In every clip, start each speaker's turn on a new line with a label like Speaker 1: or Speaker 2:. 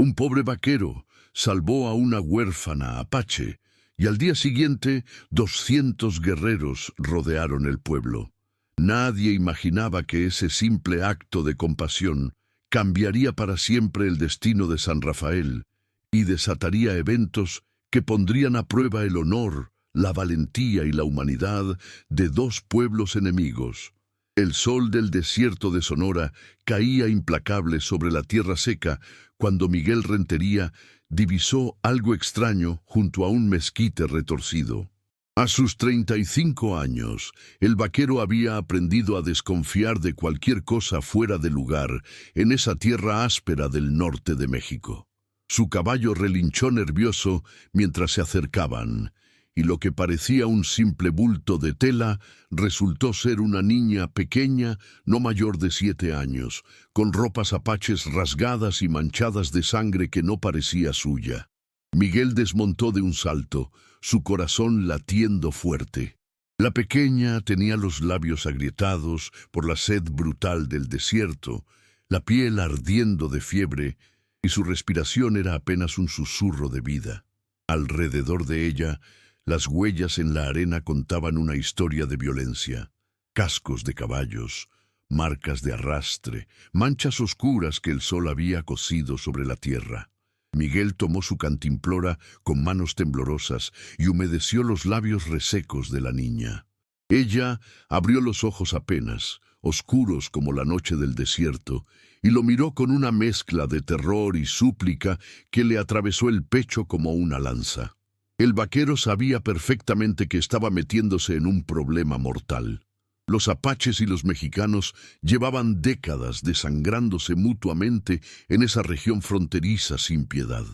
Speaker 1: Un pobre vaquero salvó a una huérfana apache y al día siguiente 200 guerreros rodearon el pueblo. Nadie imaginaba que ese simple acto de compasión cambiaría para siempre el destino de San Rafael y desataría eventos que pondrían a prueba el honor, la valentía y la humanidad de dos pueblos enemigos. El sol del desierto de Sonora caía implacable sobre la tierra seca cuando Miguel Rentería divisó algo extraño junto a un mezquite retorcido. A sus 35 años, el vaquero había aprendido a desconfiar de cualquier cosa fuera de lugar en esa tierra áspera del norte de México. Su caballo relinchó nervioso mientras se acercaban, y lo que parecía un simple bulto de tela resultó ser una niña pequeña, no mayor de 7 años, con ropas apaches rasgadas y manchadas de sangre que no parecía suya. Miguel desmontó de un salto, su corazón latiendo fuerte. La pequeña tenía los labios agrietados por la sed brutal del desierto, la piel ardiendo de fiebre, y su respiración era apenas un susurro de vida. Alrededor de ella, las huellas en la arena contaban una historia de violencia. Cascos de caballos, marcas de arrastre, manchas oscuras que el sol había cosido sobre la tierra. Miguel tomó su cantimplora con manos temblorosas y humedeció los labios resecos de la niña. Ella abrió los ojos apenas, oscuros como la noche del desierto, y lo miró con una mezcla de terror y súplica que le atravesó el pecho como una lanza. El vaquero sabía perfectamente que estaba metiéndose en un problema mortal. Los apaches y los mexicanos llevaban décadas desangrándose mutuamente en esa región fronteriza sin piedad.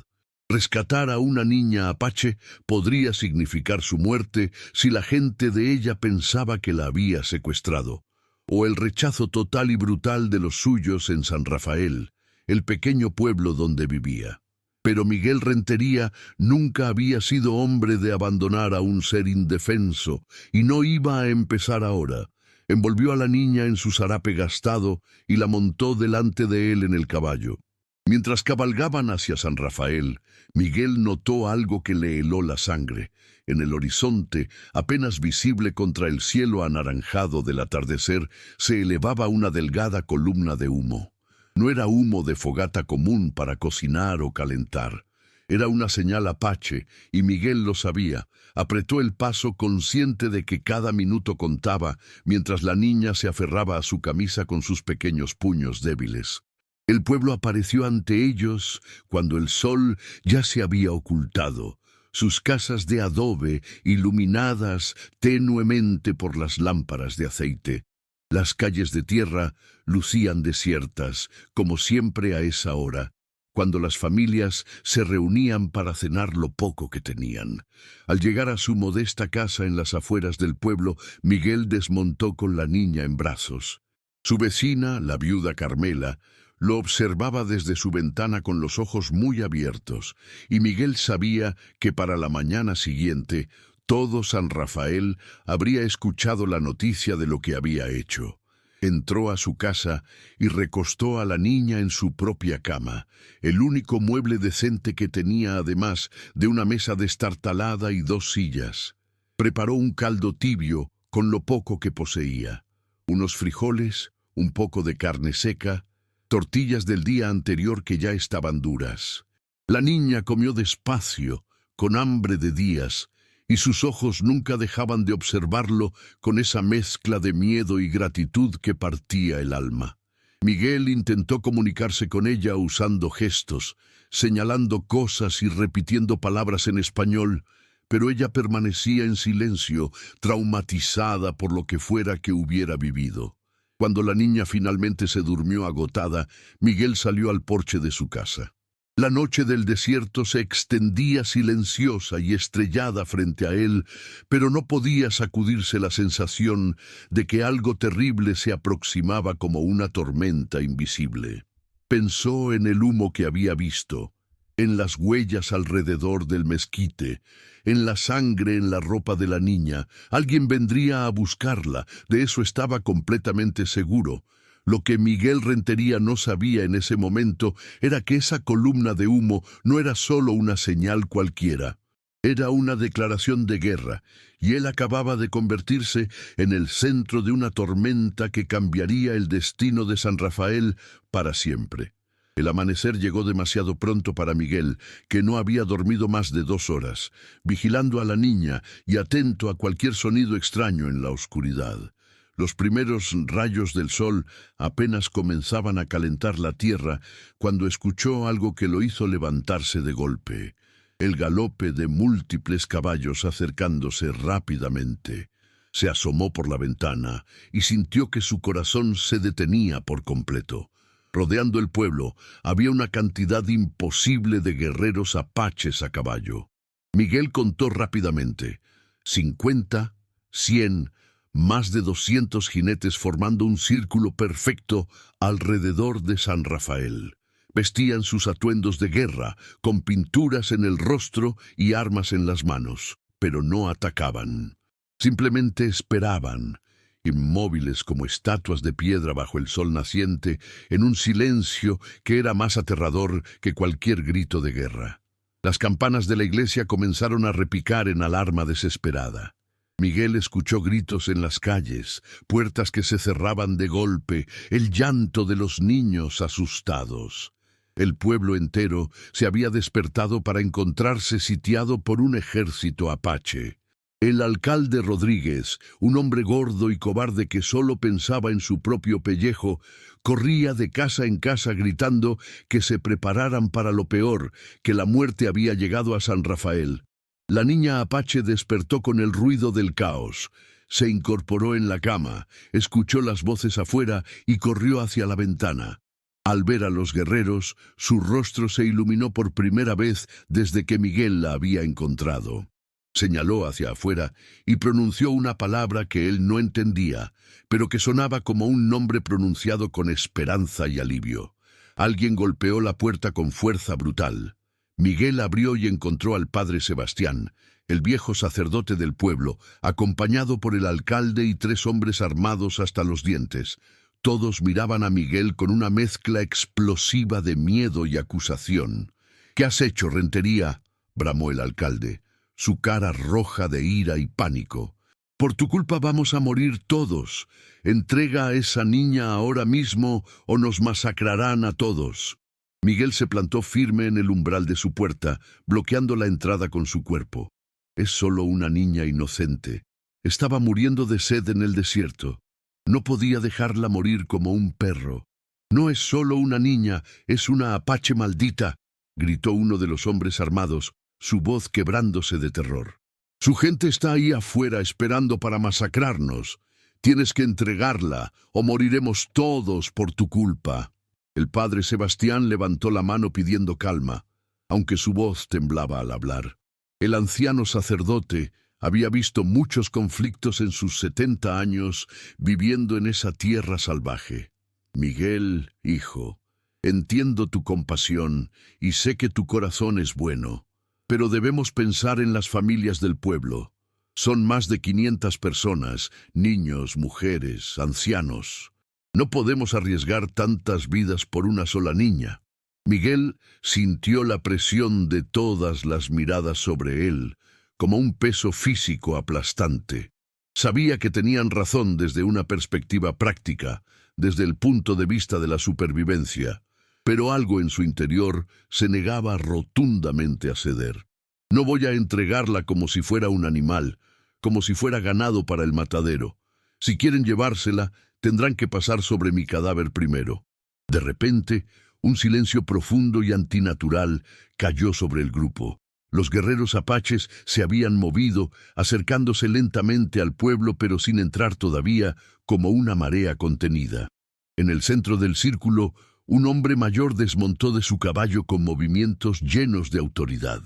Speaker 1: Rescatar a una niña apache podría significar su muerte si la gente de ella pensaba que la había secuestrado, o el rechazo total y brutal de los suyos en San Rafael, el pequeño pueblo donde vivía. Pero Miguel Rentería nunca había sido hombre de abandonar a un ser indefenso, y no iba a empezar ahora. Envolvió a la niña en su zarape gastado y la montó delante de él en el caballo. Mientras cabalgaban hacia San Rafael, Miguel notó algo que le heló la sangre. En el horizonte, apenas visible contra el cielo anaranjado del atardecer, se elevaba una delgada columna de humo. No era humo de fogata común para cocinar o calentar. Era una señal apache, y Miguel lo sabía. Apretó el paso consciente de que cada minuto contaba, mientras la niña se aferraba a su camisa con sus pequeños puños débiles. El pueblo apareció ante ellos cuando el sol ya se había ocultado. Sus casas de adobe iluminadas tenuemente por las lámparas de aceite. Las calles de tierra lucían desiertas, como siempre a esa hora, cuando las familias se reunían para cenar lo poco que tenían. Al llegar a su modesta casa en las afueras del pueblo, Miguel desmontó con la niña en brazos. Su vecina, la viuda Carmela, lo observaba desde su ventana con los ojos muy abiertos, y Miguel sabía que para la mañana siguiente todo San Rafael habría escuchado la noticia de lo que había hecho. Entró a su casa y recostó a la niña en su propia cama, el único mueble decente que tenía, además de una mesa destartalada y 2 sillas. Preparó un caldo tibio con lo poco que poseía, unos frijoles, un poco de carne seca, tortillas del día anterior que ya estaban duras. La niña comió despacio, con hambre de días, y sus ojos nunca dejaban de observarlo con esa mezcla de miedo y gratitud que partía el alma. Miguel intentó comunicarse con ella usando gestos, señalando cosas y repitiendo palabras en español, pero ella permanecía en silencio, traumatizada por lo que fuera que hubiera vivido. Cuando la niña finalmente se durmió agotada, Miguel salió al porche de su casa. La noche del desierto se extendía silenciosa y estrellada frente a él, pero no podía sacudirse la sensación de que algo terrible se aproximaba como una tormenta invisible. Pensó en el humo que había visto, en las huellas alrededor del mezquite, en la sangre en la ropa de la niña. Alguien vendría a buscarla, de eso estaba completamente seguro. Lo que Miguel Rentería no sabía en ese momento era que esa columna de humo no era solo una señal cualquiera. Era una declaración de guerra, y él acababa de convertirse en el centro de una tormenta que cambiaría el destino de San Rafael para siempre. El amanecer llegó demasiado pronto para Miguel, que no había dormido más de 2 horas, vigilando a la niña y atento a cualquier sonido extraño en la oscuridad. Los primeros rayos del sol apenas comenzaban a calentar la tierra cuando escuchó algo que lo hizo levantarse de golpe: el galope de múltiples caballos acercándose rápidamente. Se asomó por la ventana y sintió que su corazón se detenía por completo. Rodeando el pueblo había una cantidad imposible de guerreros apaches a caballo. Miguel contó rápidamente: 50, 100, más de 200 jinetes formando un círculo perfecto alrededor de San Rafael. Vestían sus atuendos de guerra, con pinturas en el rostro y armas en las manos, pero no atacaban. Simplemente esperaban, inmóviles como estatuas de piedra bajo el sol naciente, en un silencio que era más aterrador que cualquier grito de guerra. Las campanas de la iglesia comenzaron a repicar en alarma desesperada. Miguel escuchó gritos en las calles, puertas que se cerraban de golpe, el llanto de los niños asustados. El pueblo entero se había despertado para encontrarse sitiado por un ejército apache. El alcalde Rodríguez, un hombre gordo y cobarde que solo pensaba en su propio pellejo, corría de casa en casa gritando que se prepararan para lo peor, que la muerte había llegado a San Rafael. La niña apache despertó con el ruido del caos. Se incorporó en la cama, escuchó las voces afuera y corrió hacia la ventana. Al ver a los guerreros, su rostro se iluminó por primera vez desde que Miguel la había encontrado. Señaló hacia afuera y pronunció una palabra que él no entendía, pero que sonaba como un nombre pronunciado con esperanza y alivio. Alguien golpeó la puerta con fuerza brutal. Miguel abrió y encontró al padre Sebastián, el viejo sacerdote del pueblo, acompañado por el alcalde y 3 hombres armados hasta los dientes. Todos miraban a Miguel con una mezcla explosiva de miedo y acusación. «¿Qué has hecho, Rentería?», bramó el alcalde, su cara roja de ira y pánico. «Por tu culpa vamos a morir todos. Entrega a esa niña ahora mismo o nos masacrarán a todos». Miguel se plantó firme en el umbral de su puerta, bloqueando la entrada con su cuerpo. Es solo una niña inocente. Estaba muriendo de sed en el desierto. No podía dejarla morir como un perro. «No es solo una niña, es una apache maldita», gritó uno de los hombres armados, su voz quebrándose de terror. «Su gente está ahí afuera esperando para masacrarnos. Tienes que entregarla o moriremos todos por tu culpa». El padre Sebastián levantó la mano pidiendo calma, aunque su voz temblaba al hablar. El anciano sacerdote había visto muchos conflictos en sus 70 años viviendo en esa tierra salvaje. «Miguel, hijo, entiendo tu compasión y sé que tu corazón es bueno, pero debemos pensar en las familias del pueblo. Son más de 500 personas, niños, mujeres, ancianos. No podemos arriesgar tantas vidas por una sola niña». Miguel sintió la presión de todas las miradas sobre él, como un peso físico aplastante. Sabía que tenían razón desde una perspectiva práctica, desde el punto de vista de la supervivencia, pero algo en su interior se negaba rotundamente a ceder. «No voy a entregarla como si fuera un animal, como si fuera ganado para el matadero. Si quieren llevársela, tendrán que pasar sobre mi cadáver primero». De repente, un silencio profundo y antinatural cayó sobre el grupo. Los guerreros apaches se habían movido, acercándose lentamente al pueblo pero sin entrar todavía, como una marea contenida. En el centro del círculo, un hombre mayor desmontó de su caballo con movimientos llenos de autoridad.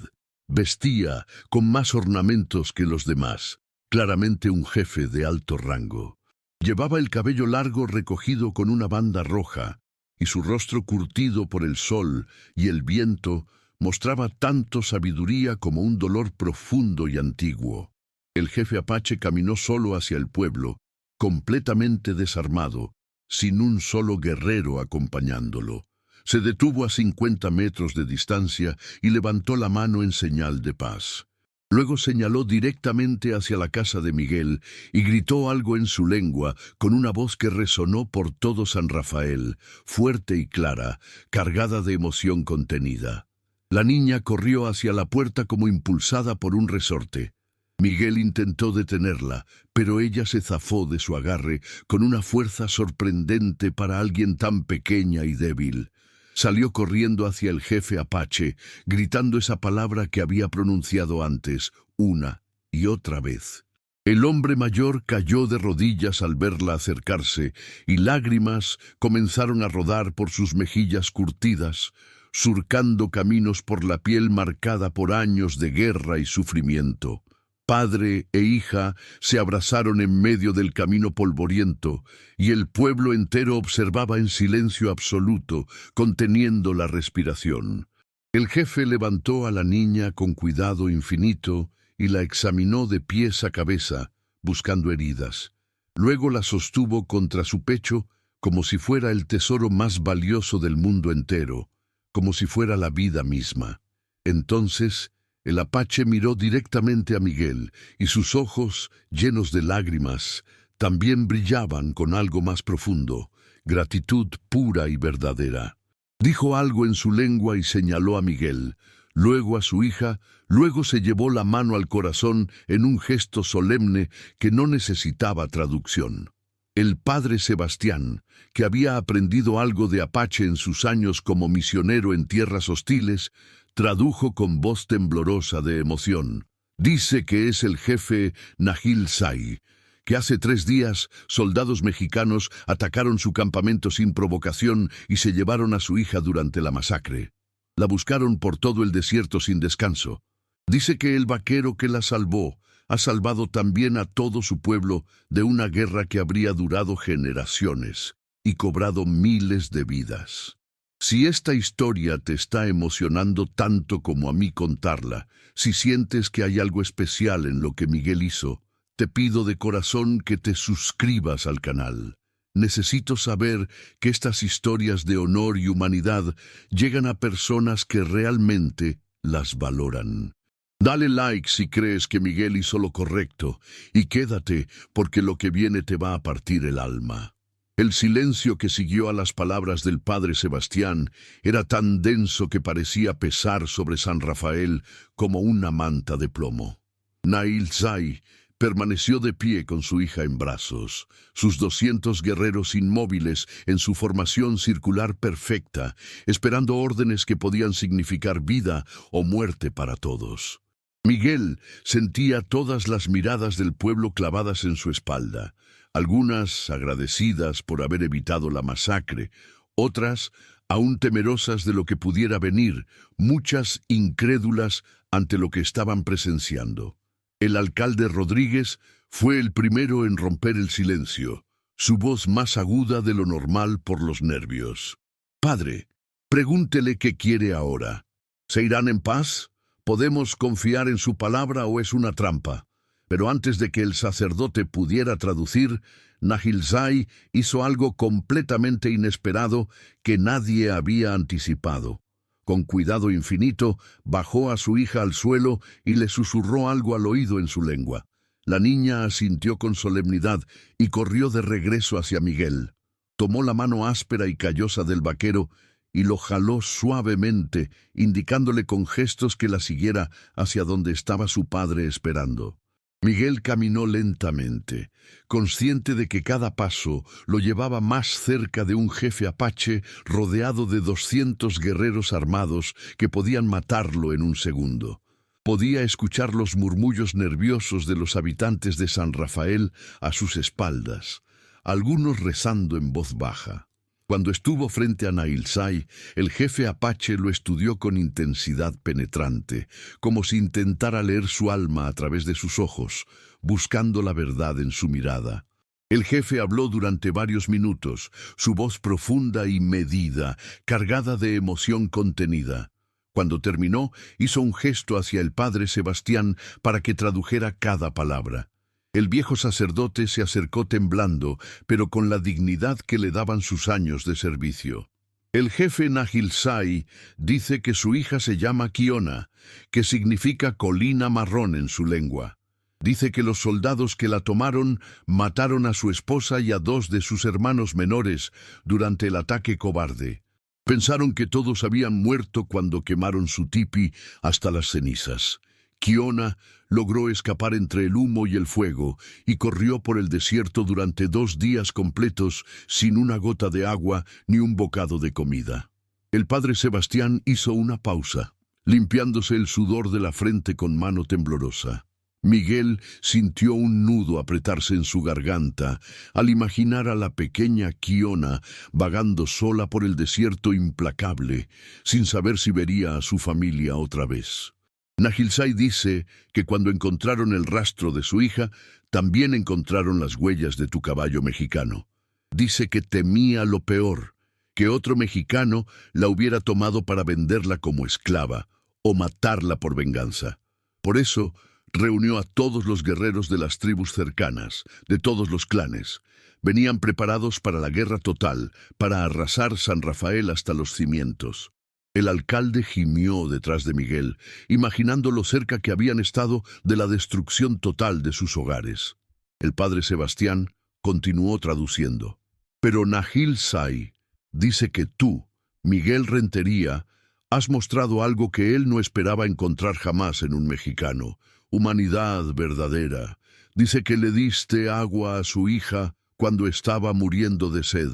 Speaker 1: Vestía con más ornamentos que los demás, claramente un jefe de alto rango. Llevaba el cabello largo recogido con una banda roja, y su rostro curtido por el sol y el viento mostraba tanto sabiduría como un dolor profundo y antiguo. El jefe apache caminó solo hacia el pueblo, completamente desarmado, sin un solo guerrero acompañándolo. Se detuvo a 50 metros de distancia y levantó la mano en señal de paz. Luego señaló directamente hacia la casa de Miguel y gritó algo en su lengua con una voz que resonó por todo San Rafael, fuerte y clara, cargada de emoción contenida. La niña corrió hacia la puerta como impulsada por un resorte. Miguel intentó detenerla, pero ella se zafó de su agarre con una fuerza sorprendente para alguien tan pequeña y débil. Salió corriendo hacia el jefe apache, gritando esa palabra que había pronunciado antes, una y otra vez. El hombre mayor cayó de rodillas al verla acercarse, y lágrimas comenzaron a rodar por sus mejillas curtidas, surcando caminos por la piel marcada por años de guerra y sufrimiento. Padre e hija se abrazaron en medio del camino polvoriento, y el pueblo entero observaba en silencio absoluto, conteniendo la respiración. El jefe levantó a la niña con cuidado infinito y la examinó de pies a cabeza, buscando heridas. Luego la sostuvo contra su pecho como si fuera el tesoro más valioso del mundo entero, como si fuera la vida misma. Entonces, el apache miró directamente a Miguel, y sus ojos, llenos de lágrimas, también brillaban con algo más profundo, gratitud pura y verdadera. Dijo algo en su lengua y señaló a Miguel, luego a su hija, luego se llevó la mano al corazón en un gesto solemne que no necesitaba traducción. El padre Sebastián, que había aprendido algo de apache en sus años como misionero en tierras hostiles, tradujo con voz temblorosa de emoción. Dice que es el jefe Nahil Sai, que hace 3 días soldados mexicanos atacaron su campamento sin provocación y se llevaron a su hija durante la masacre. La buscaron por todo el desierto sin descanso. Dice que el vaquero que la salvó ha salvado también a todo su pueblo de una guerra que habría durado generaciones y cobrado miles de vidas. Si esta historia te está emocionando tanto como a mí contarla, si sientes que hay algo especial en lo que Miguel hizo, te pido de corazón que te suscribas al canal. Necesito saber que estas historias de honor y humanidad llegan a personas que realmente las valoran. Dale like si crees que Miguel hizo lo correcto y quédate porque lo que viene te va a partir el alma. El silencio que siguió a las palabras del padre Sebastián era tan denso que parecía pesar sobre San Rafael como una manta de plomo. Nahil Sai permaneció de pie con su hija en brazos, sus 200 guerreros inmóviles en su formación circular perfecta, esperando órdenes que podían significar vida o muerte para todos. Miguel sentía todas las miradas del pueblo clavadas en su espalda, algunas agradecidas por haber evitado la masacre, otras aún temerosas de lo que pudiera venir, muchas incrédulas ante lo que estaban presenciando. El alcalde Rodríguez fue el primero en romper el silencio, su voz más aguda de lo normal por los nervios. «Padre, pregúntele qué quiere ahora. ¿Se irán en paz? ¿Podemos confiar en su palabra o es una trampa?» Pero antes de que el sacerdote pudiera traducir, Nahil Sai hizo algo completamente inesperado que nadie había anticipado. Con cuidado infinito, bajó a su hija al suelo y le susurró algo al oído en su lengua. La niña asintió con solemnidad y corrió de regreso hacia Miguel. Tomó la mano áspera y callosa del vaquero y lo jaló suavemente, indicándole con gestos que la siguiera hacia donde estaba su padre esperando. Miguel caminó lentamente, consciente de que cada paso lo llevaba más cerca de un jefe apache rodeado de 200 guerreros armados que podían matarlo en un segundo. Podía escuchar los murmullos nerviosos de los habitantes de San Rafael a sus espaldas, algunos rezando en voz baja. Cuando estuvo frente a Nahil Sai, el jefe apache lo estudió con intensidad penetrante, como si intentara leer su alma a través de sus ojos, buscando la verdad en su mirada. El jefe habló durante varios minutos, su voz profunda y medida, cargada de emoción contenida. Cuando terminó, hizo un gesto hacia el padre Sebastián para que tradujera cada palabra. El viejo sacerdote se acercó temblando, pero con la dignidad que le daban sus años de servicio. El jefe Nahilsai dice que su hija se llama Kiona, que significa colina marrón en su lengua. Dice que los soldados que la tomaron mataron a su esposa y a 2 de sus hermanos menores durante el ataque cobarde. Pensaron que todos habían muerto cuando quemaron su tipi hasta las cenizas. Kiona logró escapar entre el humo y el fuego y corrió por el desierto durante 2 días completos sin una gota de agua ni un bocado de comida. El padre Sebastián hizo una pausa, limpiándose el sudor de la frente con mano temblorosa. Miguel sintió un nudo apretarse en su garganta al imaginar a la pequeña Kiona vagando sola por el desierto implacable, sin saber si vería a su familia otra vez. Nahilsai dice que cuando encontraron el rastro de su hija, también encontraron las huellas de tu caballo mexicano. Dice que temía lo peor, que otro mexicano la hubiera tomado para venderla como esclava o matarla por venganza. Por eso, reunió a todos los guerreros de las tribus cercanas, de todos los clanes. Venían preparados para la guerra total, para arrasar San Rafael hasta los cimientos. El alcalde gimió detrás de Miguel, imaginando lo cerca que habían estado de la destrucción total de sus hogares. El padre Sebastián continuó traduciendo. Pero Nahilsai dice que tú, Miguel Rentería, has mostrado algo que él no esperaba encontrar jamás en un mexicano. Humanidad verdadera. Dice que le diste agua a su hija cuando estaba muriendo de sed,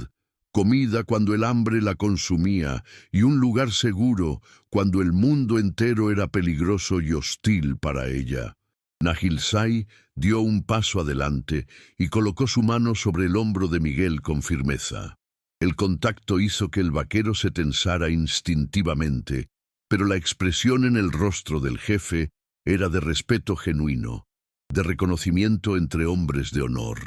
Speaker 1: comida cuando el hambre la consumía y un lugar seguro cuando el mundo entero era peligroso y hostil para ella. Nahilsai dio un paso adelante y colocó su mano sobre el hombro de Miguel con firmeza. El contacto hizo que el vaquero se tensara instintivamente, pero la expresión en el rostro del jefe era de respeto genuino, de reconocimiento entre hombres de honor.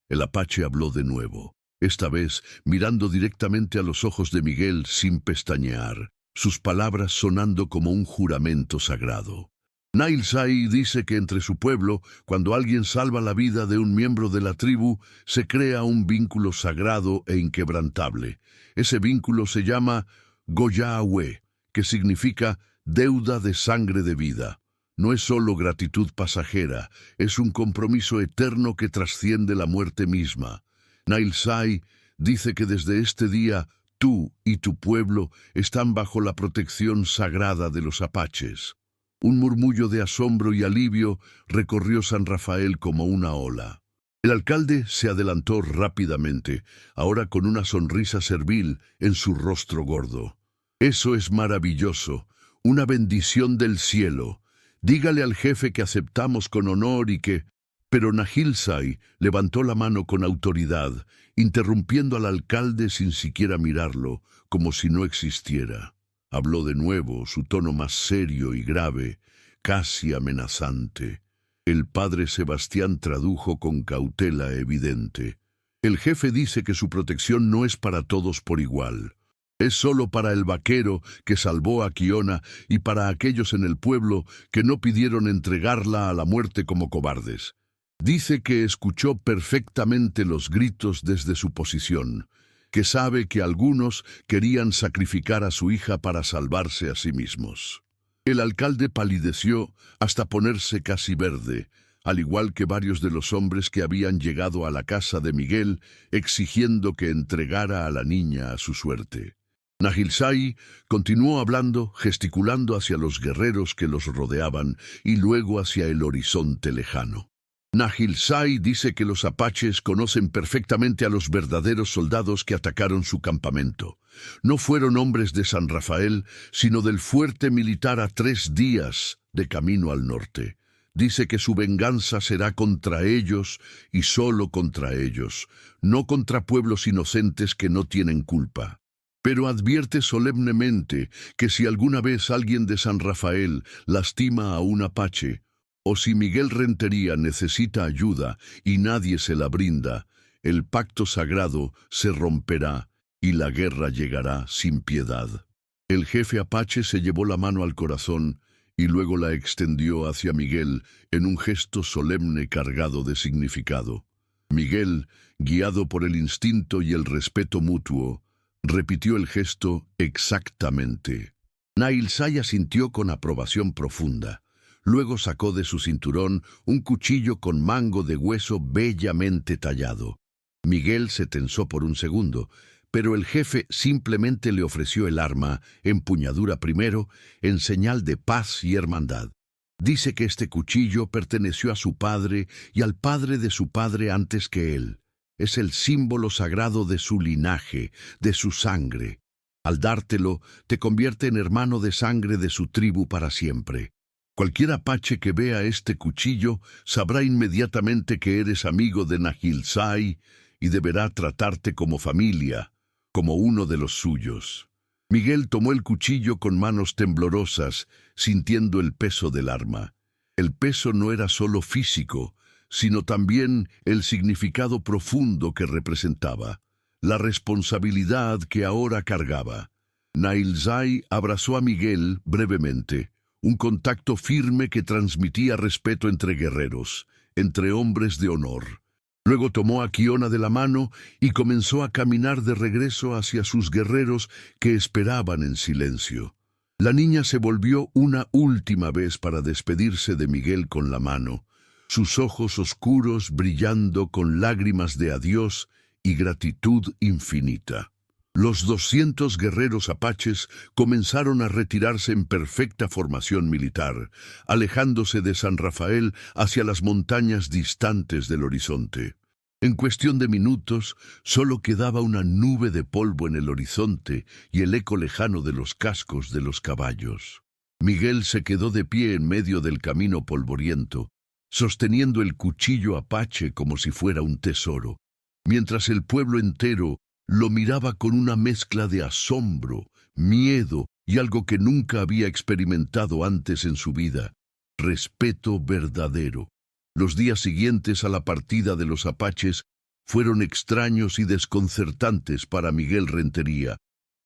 Speaker 1: El apache habló de nuevo, esta vez mirando directamente a los ojos de Miguel sin pestañear, sus palabras sonando como un juramento sagrado. Nahilsai dice que entre su pueblo, cuando alguien salva la vida de un miembro de la tribu, se crea un vínculo sagrado e inquebrantable. Ese vínculo se llama Goyawe, que significa deuda de sangre de vida. No es solo gratitud pasajera, es un compromiso eterno que trasciende la muerte misma. Nahilsai dice que desde este día tú y tu pueblo están bajo la protección sagrada de los apaches. Un murmullo de asombro y alivio recorrió San Rafael como una ola. El alcalde se adelantó rápidamente, ahora con una sonrisa servil en su rostro gordo. Eso es maravilloso, una bendición del cielo. Dígale al jefe que aceptamos con honor y que... Pero Nahilsai levantó la mano con autoridad, interrumpiendo al alcalde sin siquiera mirarlo, como si no existiera. Habló de nuevo, su tono más serio y grave, casi amenazante. El padre Sebastián tradujo con cautela evidente. El jefe dice que su protección no es para todos por igual. Es solo para el vaquero que salvó a Kiona y para aquellos en el pueblo que no pidieron entregarla a la muerte como cobardes. Dice que escuchó perfectamente los gritos desde su posición, que sabe que algunos querían sacrificar a su hija para salvarse a sí mismos. El alcalde palideció hasta ponerse casi verde, al igual que varios de los hombres que habían llegado a la casa de Miguel exigiendo que entregara a la niña a su suerte. Nahilsai continuó hablando, gesticulando hacia los guerreros que los rodeaban y luego hacia el horizonte lejano. Nahilsai dice que los apaches conocen perfectamente a los verdaderos soldados que atacaron su campamento. No fueron hombres de San Rafael, sino del fuerte militar a 3 días de camino al norte. Dice que su venganza será contra ellos y solo contra ellos, no contra pueblos inocentes que no tienen culpa. Pero advierte solemnemente que si alguna vez alguien de San Rafael lastima a un apache, o si Miguel Rentería necesita ayuda y nadie se la brinda, el pacto sagrado se romperá y la guerra llegará sin piedad. El jefe apache se llevó la mano al corazón y luego la extendió hacia Miguel en un gesto solemne cargado de significado. Miguel, guiado por el instinto y el respeto mutuo, repitió el gesto exactamente. Nailzai asintió con aprobación profunda. Luego sacó de su cinturón un cuchillo con mango de hueso bellamente tallado. Miguel se tensó por un segundo, pero el jefe simplemente le ofreció el arma, empuñadura primero, en señal de paz y hermandad. Dice que este cuchillo perteneció a su padre y al padre de su padre antes que él. Es el símbolo sagrado de su linaje, de su sangre. Al dártelo, te convierte en hermano de sangre de su tribu para siempre. Cualquier apache que vea este cuchillo sabrá inmediatamente que eres amigo de Nailzai y deberá tratarte como familia, como uno de los suyos. Miguel tomó el cuchillo con manos temblorosas, sintiendo el peso del arma. El peso no era solo físico, sino también el significado profundo que representaba, la responsabilidad que ahora cargaba. Nailzai abrazó a Miguel brevemente, un contacto firme que transmitía respeto entre guerreros, entre hombres de honor. Luego tomó a Kiona de la mano y comenzó a caminar de regreso hacia sus guerreros que esperaban en silencio. La niña se volvió una última vez para despedirse de Miguel con la mano, sus ojos oscuros brillando con lágrimas de adiós y gratitud infinita. Los 200 guerreros apaches comenzaron a retirarse en perfecta formación militar, alejándose de San Rafael hacia las montañas distantes del horizonte. En cuestión de minutos, solo quedaba una nube de polvo en el horizonte y el eco lejano de los cascos de los caballos. Miguel se quedó de pie en medio del camino polvoriento, sosteniendo el cuchillo apache como si fuera un tesoro, mientras el pueblo entero lo miraba con una mezcla de asombro, miedo y algo que nunca había experimentado antes en su vida: respeto verdadero. Los días siguientes a la partida de los apaches fueron extraños y desconcertantes para Miguel Rentería.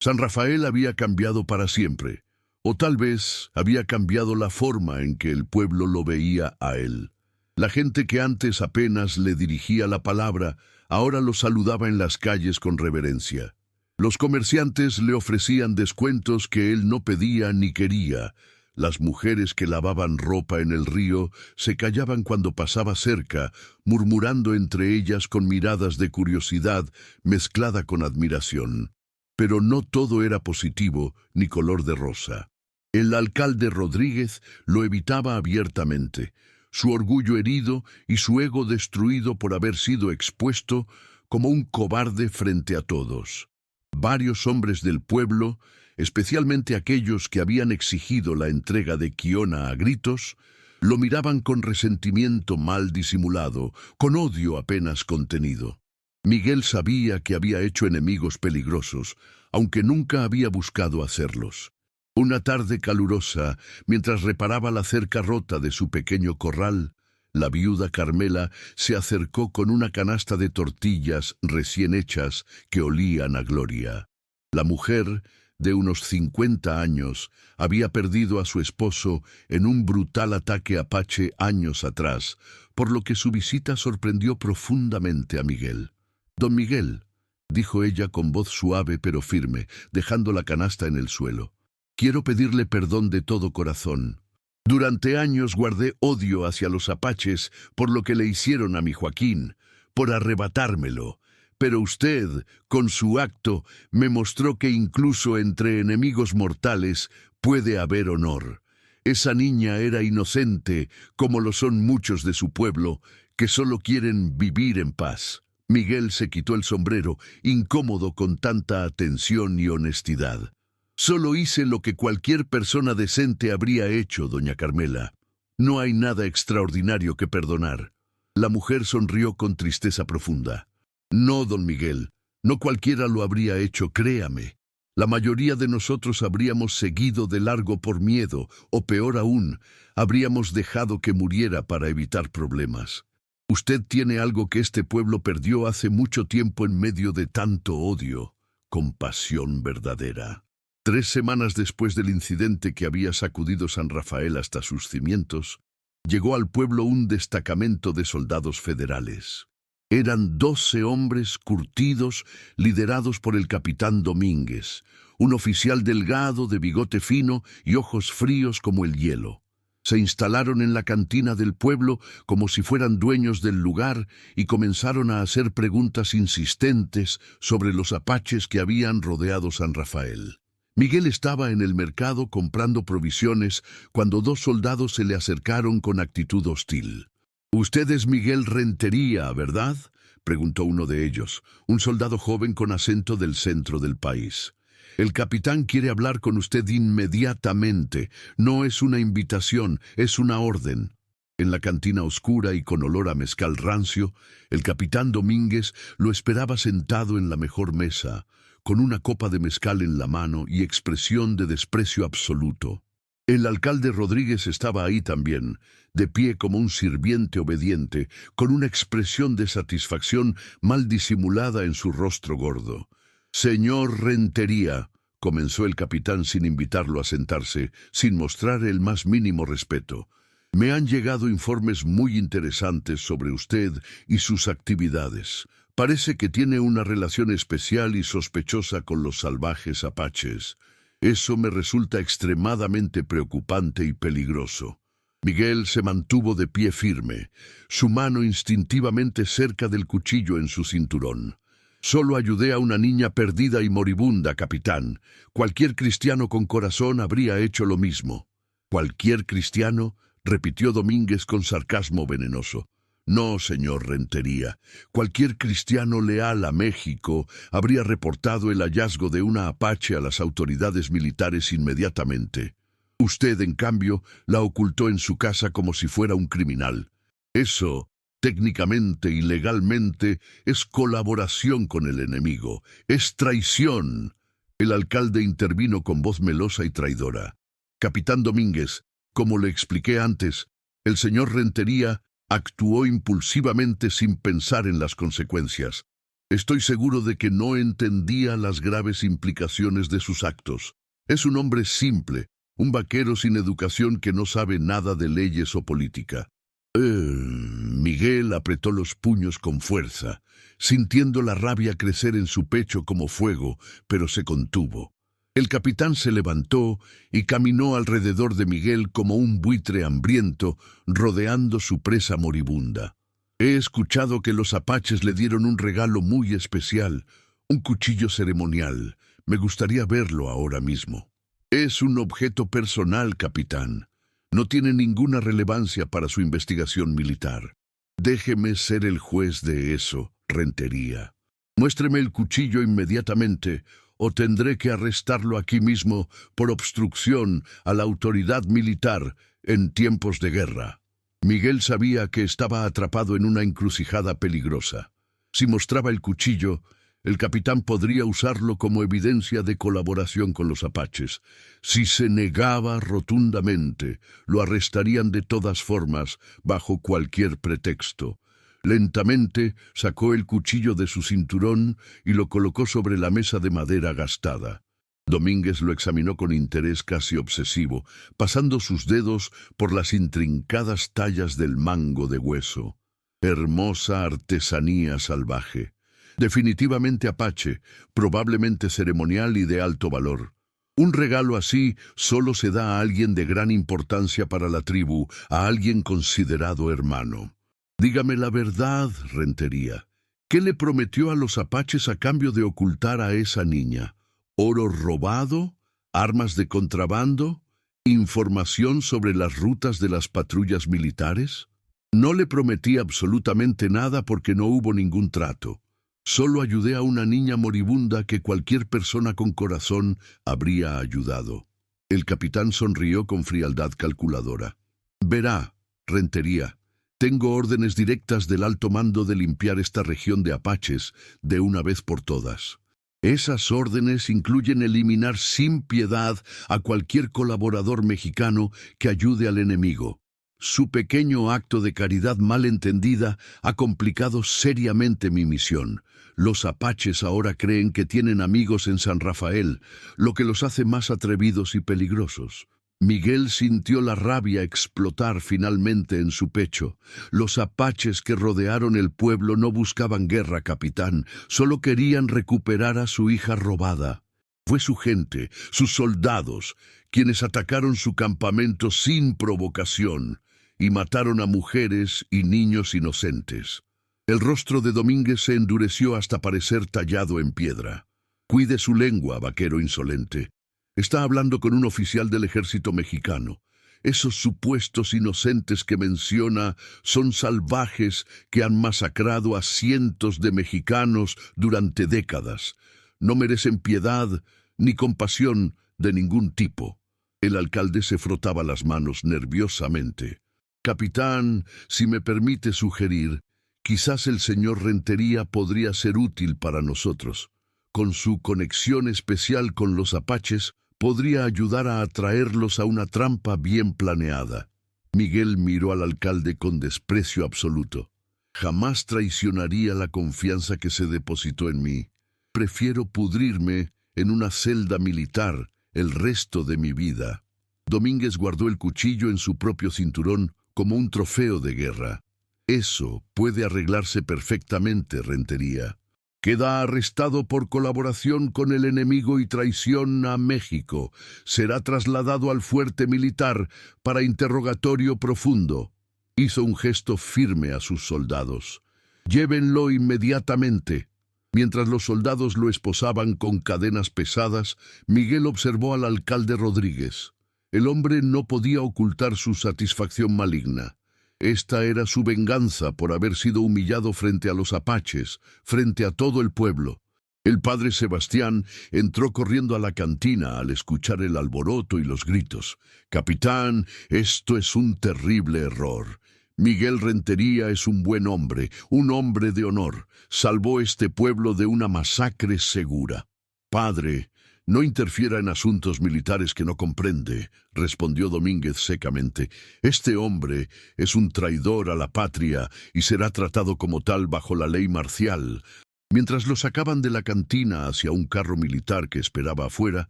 Speaker 1: San Rafael había cambiado para siempre, o tal vez había cambiado la forma en que el pueblo lo veía a él. La gente que antes apenas le dirigía la palabra, ahora lo saludaba en las calles con reverencia. Los comerciantes le ofrecían descuentos que él no pedía ni quería. Las mujeres que lavaban ropa en el río se callaban cuando pasaba cerca, murmurando entre ellas con miradas de curiosidad mezclada con admiración. Pero no todo era positivo ni color de rosa. El alcalde Rodríguez lo evitaba abiertamente, su orgullo herido y su ego destruido por haber sido expuesto como un cobarde frente a todos. Varios hombres del pueblo, especialmente aquellos que habían exigido la entrega de Kiona a gritos, lo miraban con resentimiento mal disimulado, con odio apenas contenido. Miguel sabía que había hecho enemigos peligrosos, aunque nunca había buscado hacerlos. Una tarde calurosa, mientras reparaba la cerca rota de su pequeño corral, la viuda Carmela se acercó con una canasta de tortillas recién hechas que olían a gloria. La mujer, de unos 50 años, había perdido a su esposo en un brutal ataque apache años atrás, por lo que su visita sorprendió profundamente a Miguel. «Don Miguel», dijo ella con voz suave pero firme, dejando la canasta en el suelo, «quiero pedirle perdón de todo corazón. Durante años guardé odio hacia los apaches por lo que le hicieron a mi Joaquín, por arrebatármelo. Pero usted, con su acto, me mostró que incluso entre enemigos mortales puede haber honor. Esa niña era inocente, como lo son muchos de su pueblo, que solo quieren vivir en paz». Miguel se quitó el sombrero, incómodo con tanta atención y honestidad. «Solo hice lo que cualquier persona decente habría hecho, doña Carmela. No hay nada extraordinario que perdonar». La mujer sonrió con tristeza profunda. «No, don Miguel, no cualquiera lo habría hecho, créame. La mayoría de nosotros habríamos seguido de largo por miedo, o peor aún, habríamos dejado que muriera para evitar problemas. Usted tiene algo que este pueblo perdió hace mucho tiempo en medio de tanto odio: compasión verdadera». 3 semanas después del incidente que había sacudido San Rafael hasta sus cimientos, llegó al pueblo un destacamento de soldados federales. Eran 12 hombres curtidos, liderados por el capitán Domínguez, un oficial delgado de bigote fino y ojos fríos como el hielo. Se instalaron en la cantina del pueblo como si fueran dueños del lugar y comenzaron a hacer preguntas insistentes sobre los apaches que habían rodeado San Rafael. Miguel estaba en el mercado comprando provisiones cuando 2 soldados se le acercaron con actitud hostil. «Usted es Miguel Rentería, ¿verdad?», preguntó uno de ellos, un soldado joven con acento del centro del país. «El capitán quiere hablar con usted inmediatamente. No es una invitación, es una orden». En la cantina oscura y con olor a mezcal rancio, el capitán Domínguez lo esperaba sentado en la mejor mesa, con una copa de mezcal en la mano y expresión de desprecio absoluto. El alcalde Rodríguez estaba ahí también, de pie como un sirviente obediente, con una expresión de satisfacción mal disimulada en su rostro gordo. «Señor Rentería», comenzó el capitán sin invitarlo a sentarse, sin mostrar el más mínimo respeto. «Me han llegado informes muy interesantes sobre usted y sus actividades. Parece que tiene una relación especial y sospechosa con los salvajes apaches. Eso me resulta extremadamente preocupante y peligroso». Miguel se mantuvo de pie firme, su mano instintivamente cerca del cuchillo en su cinturón. «Solo ayudé a una niña perdida y moribunda, capitán. Cualquier cristiano con corazón habría hecho lo mismo». «¿Cualquier cristiano?», repitió Domínguez con sarcasmo venenoso. «No, señor Rentería. Cualquier cristiano leal a México habría reportado el hallazgo de una apache a las autoridades militares inmediatamente. Usted, en cambio, la ocultó en su casa como si fuera un criminal. Eso, técnicamente y legalmente, es colaboración con el enemigo. Es traición». El alcalde intervino con voz melosa y traidora. «Capitán Domínguez, como le expliqué antes, el señor Rentería actuó impulsivamente sin pensar en las consecuencias. Estoy seguro de que no entendía las graves implicaciones de sus actos. Es un hombre simple, un vaquero sin educación que no sabe nada de leyes o política». Miguel apretó los puños con fuerza, sintiendo la rabia crecer en su pecho como fuego, pero se contuvo. El capitán se levantó y caminó alrededor de Miguel como un buitre hambriento, rodeando su presa moribunda. «He escuchado que los apaches le dieron un regalo muy especial, un cuchillo ceremonial. Me gustaría verlo ahora mismo». «Es un objeto personal, capitán. No tiene ninguna relevancia para su investigación militar. Déjeme ser el juez de eso, Rentería. Muéstreme el cuchillo inmediatamente, o tendré que arrestarlo aquí mismo por obstrucción a la autoridad militar en tiempos de guerra». Miguel sabía que estaba atrapado en una encrucijada peligrosa. Si mostraba el cuchillo, el capitán podría usarlo como evidencia de colaboración con los apaches. Si se negaba rotundamente, lo arrestarían de todas formas, bajo cualquier pretexto. Lentamente sacó el cuchillo de su cinturón y lo colocó sobre la mesa de madera gastada. Domínguez lo examinó con interés casi obsesivo, pasando sus dedos por las intrincadas tallas del mango de hueso. Hermosa artesanía salvaje. Definitivamente apache, probablemente ceremonial y de alto valor. Un regalo así solo se da a alguien de gran importancia para la tribu, a alguien considerado hermano. «Dígame la verdad, Rentería. ¿Qué le prometió a los apaches a cambio de ocultar a esa niña? ¿Oro robado? ¿Armas de contrabando? ¿Información sobre las rutas de las patrullas militares?» «No le prometí absolutamente nada porque no hubo ningún trato. Solo ayudé a una niña moribunda que cualquier persona con corazón habría ayudado». El capitán sonrió con frialdad calculadora. «Verá, Rentería, tengo órdenes directas del alto mando de limpiar esta región de apaches de una vez por todas. Esas órdenes incluyen eliminar sin piedad a cualquier colaborador mexicano que ayude al enemigo. Su pequeño acto de caridad mal entendida ha complicado seriamente mi misión. Los apaches ahora creen que tienen amigos en San Rafael, lo que los hace más atrevidos y peligrosos. Miguel sintió la rabia explotar finalmente en su pecho. Los apaches que rodearon el pueblo no buscaban guerra, capitán, solo querían recuperar a su hija robada. Fue su gente, sus soldados, quienes atacaron su campamento sin provocación y mataron a mujeres y niños inocentes. El rostro de Domínguez se endureció hasta parecer tallado en piedra. Cuide su lengua, vaquero insolente. Está hablando con un oficial del ejército mexicano. Esos supuestos inocentes que menciona son salvajes que han masacrado a cientos de mexicanos durante décadas. No merecen piedad ni compasión de ningún tipo. El alcalde se frotaba las manos nerviosamente. Capitán, si me permite sugerir, quizás el señor Rentería podría ser útil para nosotros. Con su conexión especial con los apaches, podría ayudar a atraerlos a una trampa bien planeada. Miguel miró al alcalde con desprecio absoluto. Jamás traicionaría la confianza que se depositó en mí. Prefiero pudrirme en una celda militar el resto de mi vida. Domínguez guardó el cuchillo en su propio cinturón como un trofeo de guerra. Eso puede arreglarse perfectamente, Rentería. Queda arrestado por colaboración con el enemigo y traición a México. Será trasladado al fuerte militar para interrogatorio profundo. Hizo un gesto firme a sus soldados. Llévenlo inmediatamente. Mientras los soldados lo esposaban con cadenas pesadas, Miguel observó al alcalde Rodríguez. El hombre no podía ocultar su satisfacción maligna. Esta era su venganza por haber sido humillado frente a los apaches, frente a todo el pueblo. El padre Sebastián entró corriendo a la cantina al escuchar el alboroto y los gritos. «Capitán, esto es un terrible error. Miguel Rentería es un buen hombre, un hombre de honor. Salvó este pueblo de una masacre segura». «Padre, no interfiera en asuntos militares que no comprende», respondió Domínguez secamente. «Este hombre es un traidor a la patria y será tratado como tal bajo la ley marcial». Mientras lo sacaban de la cantina hacia un carro militar que esperaba afuera,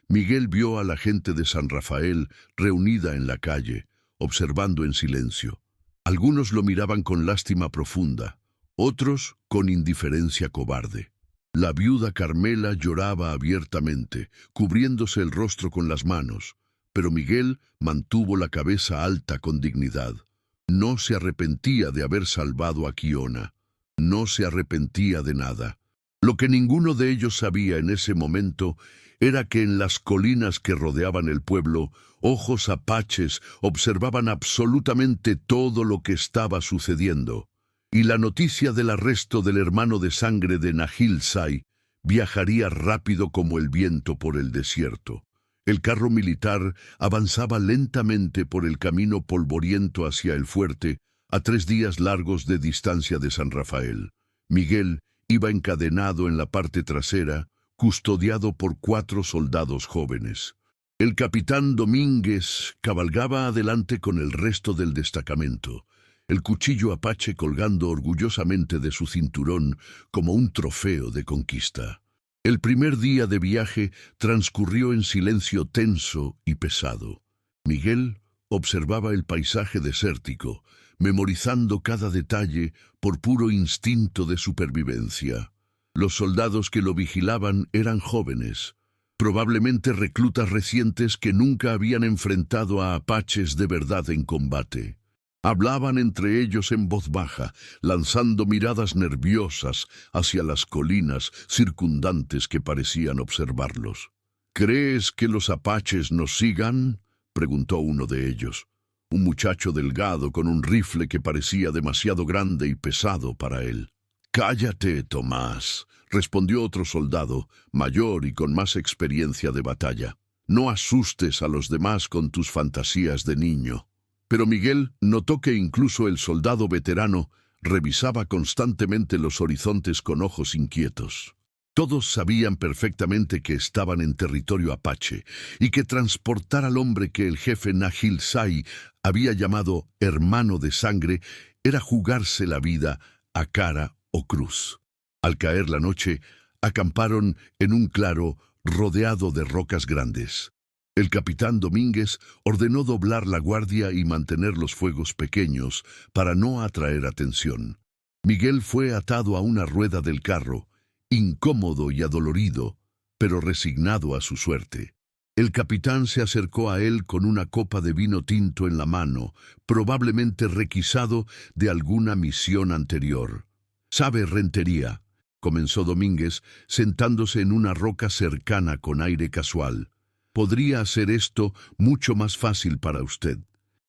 Speaker 1: Miguel vio a la gente de San Rafael reunida en la calle, observando en silencio. Algunos lo miraban con lástima profunda, otros con indiferencia cobarde. La viuda Carmela lloraba abiertamente, cubriéndose el rostro con las manos, pero Miguel mantuvo la cabeza alta con dignidad. No se arrepentía de haber salvado a Kiona. No se arrepentía de nada. Lo que ninguno de ellos sabía en ese momento era que en las colinas que rodeaban el pueblo, ojos apaches observaban absolutamente todo lo que estaba sucediendo. Y la noticia del arresto del hermano de sangre de Nahil Say viajaría rápido como el viento por el desierto. El carro militar avanzaba lentamente por el camino polvoriento hacia el fuerte, a 3 días largos de distancia de San Rafael. Miguel iba encadenado en la parte trasera, custodiado por 4 soldados jóvenes. El capitán Domínguez cabalgaba adelante con el resto del destacamento, el cuchillo apache colgando orgullosamente de su cinturón como un trofeo de conquista. El primer día de viaje transcurrió en silencio tenso y pesado. Miguel observaba el paisaje desértico, memorizando cada detalle por puro instinto de supervivencia. Los soldados que lo vigilaban eran jóvenes, probablemente reclutas recientes que nunca habían enfrentado a apaches de verdad en combate. Hablaban entre ellos en voz baja, lanzando miradas nerviosas hacia las colinas circundantes que parecían observarlos. «¿Crees que los apaches nos sigan?», preguntó uno de ellos. Un muchacho delgado con un rifle que parecía demasiado grande y pesado para él. «Cállate, Tomás», respondió otro soldado, mayor y con más experiencia de batalla. «No asustes a los demás con tus fantasías de niño». Pero Miguel notó que incluso el soldado veterano revisaba constantemente los horizontes con ojos inquietos. Todos sabían perfectamente que estaban en territorio apache y que transportar al hombre que el jefe Nahil Sai había llamado hermano de sangre era jugarse la vida a cara o cruz. Al caer la noche, acamparon en un claro rodeado de rocas grandes. El capitán Domínguez ordenó doblar la guardia y mantener los fuegos pequeños para no atraer atención. Miguel fue atado a una rueda del carro, incómodo y adolorido, pero resignado a su suerte. El capitán se acercó a él con una copa de vino tinto en la mano, probablemente requisado de alguna misión anterior. «¿Sabe, Rentería?», comenzó Domínguez, sentándose en una roca cercana con aire casual. «Podría hacer esto mucho más fácil para usted.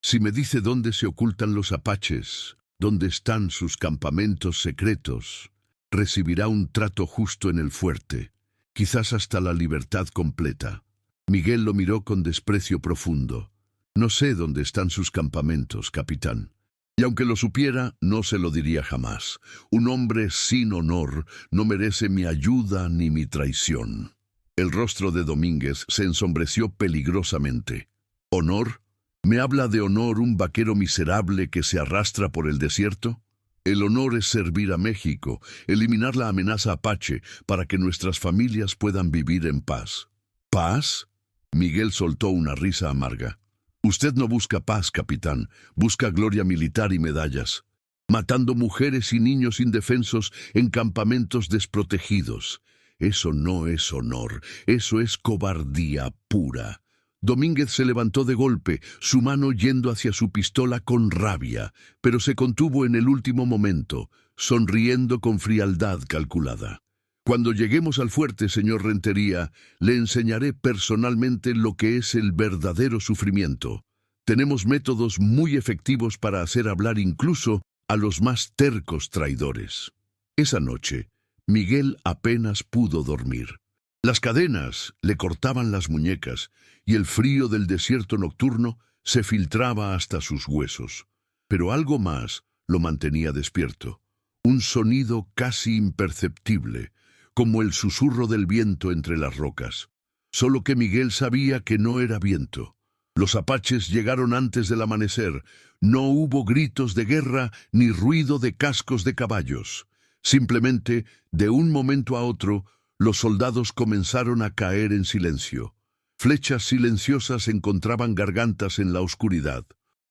Speaker 1: Si me dice dónde se ocultan los apaches, dónde están sus campamentos secretos, recibirá un trato justo en el fuerte, quizás hasta la libertad completa». Miguel lo miró con desprecio profundo. «No sé dónde están sus campamentos, capitán. Y aunque lo supiera, no se lo diría jamás. Un hombre sin honor no merece mi ayuda ni mi traición». El rostro de Domínguez se ensombreció peligrosamente. «¿Honor? ¿Me habla de honor un vaquero miserable que se arrastra por el desierto? El honor es servir a México, eliminar la amenaza apache para que nuestras familias puedan vivir en paz». «¿Paz?». Miguel soltó una risa amarga. «Usted no busca paz, capitán, busca gloria militar y medallas, matando mujeres y niños indefensos en campamentos desprotegidos. Eso no es honor, eso es cobardía pura». Domínguez se levantó de golpe, su mano yendo hacia su pistola con rabia, pero se contuvo en el último momento, sonriendo con frialdad calculada. «Cuando lleguemos al fuerte, señor Rentería, le enseñaré personalmente lo que es el verdadero sufrimiento. Tenemos métodos muy efectivos para hacer hablar incluso a los más tercos traidores». Esa noche, Miguel apenas pudo dormir. Las cadenas le cortaban las muñecas y el frío del desierto nocturno se filtraba hasta sus huesos. Pero algo más lo mantenía despierto. Un sonido casi imperceptible, como el susurro del viento entre las rocas. Solo que Miguel sabía que no era viento. Los apaches llegaron antes del amanecer. No hubo gritos de guerra ni ruido de cascos de caballos. Simplemente, de un momento a otro, los soldados comenzaron a caer en silencio. Flechas silenciosas encontraban gargantas en la oscuridad.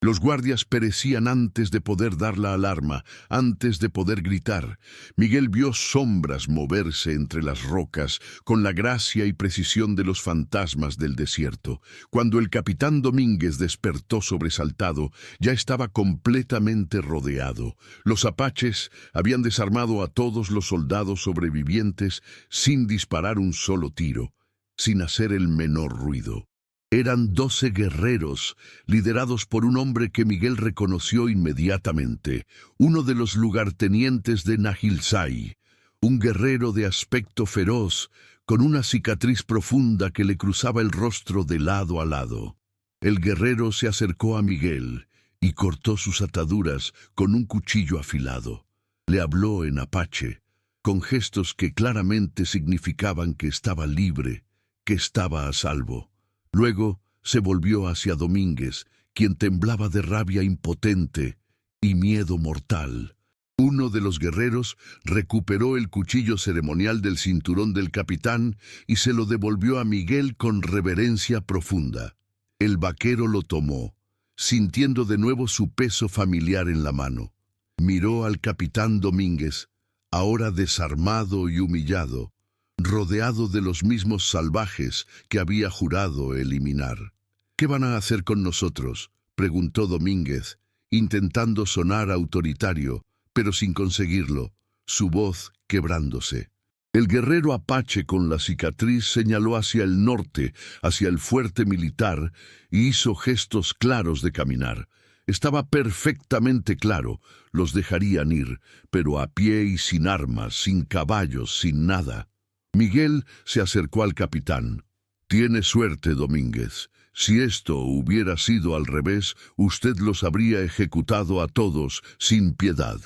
Speaker 1: Los guardias perecían antes de poder dar la alarma, antes de poder gritar. Miguel vio sombras moverse entre las rocas con la gracia y precisión de los fantasmas del desierto. Cuando el capitán Domínguez despertó sobresaltado, ya estaba completamente rodeado. Los apaches habían desarmado a todos los soldados sobrevivientes sin disparar un solo tiro, sin hacer el menor ruido. Eran 12 guerreros, liderados por un hombre que Miguel reconoció inmediatamente, uno de los lugartenientes de Nahil Sai, un guerrero de aspecto feroz, con una cicatriz profunda que le cruzaba el rostro de lado a lado. El guerrero se acercó a Miguel y cortó sus ataduras con un cuchillo afilado. Le habló en apache, con gestos que claramente significaban que estaba libre, que estaba a salvo. Luego se volvió hacia Domínguez, quien temblaba de rabia impotente y miedo mortal. Uno de los guerreros recuperó el cuchillo ceremonial del cinturón del capitán y se lo devolvió a Miguel con reverencia profunda. El vaquero lo tomó, sintiendo de nuevo su peso familiar en la mano. Miró al capitán Domínguez, ahora desarmado y humillado, rodeado de los mismos salvajes que había jurado eliminar. «¿Qué van a hacer con nosotros?», preguntó Domínguez, intentando sonar autoritario, pero sin conseguirlo, su voz quebrándose. El guerrero apache con la cicatriz señaló hacia el norte, hacia el fuerte militar, y hizo gestos claros de caminar. Estaba perfectamente claro, los dejarían ir, pero a pie y sin armas, sin caballos, sin nada. Miguel se acercó al capitán. «Tiene suerte, Domínguez. Si esto hubiera sido al revés, usted los habría ejecutado a todos sin piedad.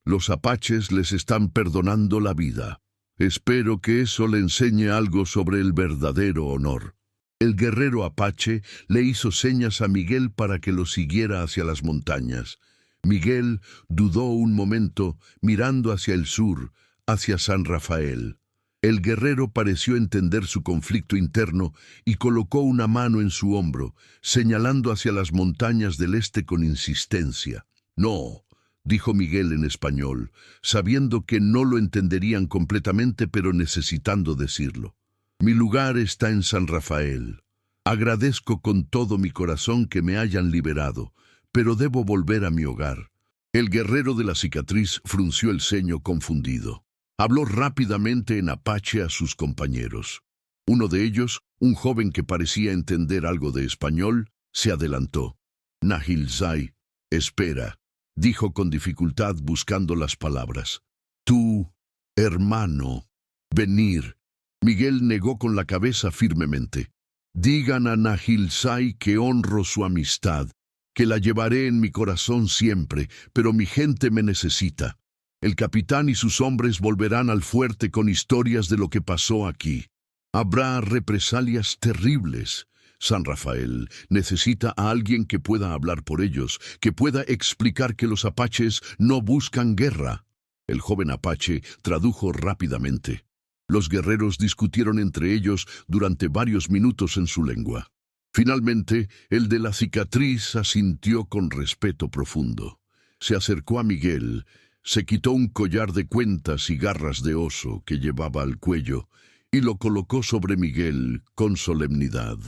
Speaker 1: Los apaches les están perdonando la vida». Espero que eso le enseñe algo sobre el verdadero honor. El guerrero apache le hizo señas a Miguel para que lo siguiera hacia las montañas. Miguel dudó un momento, mirando hacia el sur, hacia San Rafael. El guerrero pareció entender su conflicto interno y colocó una mano en su hombro, señalando hacia las montañas del este con insistencia. «No», dijo Miguel en español, sabiendo que no lo entenderían completamente, pero necesitando decirlo. «Mi lugar está en San Rafael. Agradezco con todo mi corazón que me hayan liberado, pero debo volver a mi hogar». El guerrero de la cicatriz frunció el ceño confundido. Habló rápidamente en apache a sus compañeros. Uno de ellos, un joven que parecía entender algo de español, se adelantó. «Nahilzai, espera», dijo con dificultad buscando las palabras. «Tú, hermano, venir». Miguel negó con la cabeza firmemente. «Digan a Nahilzai que honro su amistad, que la llevaré en mi corazón siempre, pero mi gente me necesita. El capitán y sus hombres volverán al fuerte con historias de lo que pasó aquí. Habrá represalias terribles. San Rafael necesita a alguien que pueda hablar por ellos, que pueda explicar que los apaches no buscan guerra». El joven apache tradujo rápidamente. Los guerreros discutieron entre ellos durante varios minutos en su lengua. Finalmente, el de la cicatriz asintió con respeto profundo. Se acercó a Miguel, se quitó un collar de cuentas y garras de oso que llevaba al cuello y lo colocó sobre Miguel con solemnidad.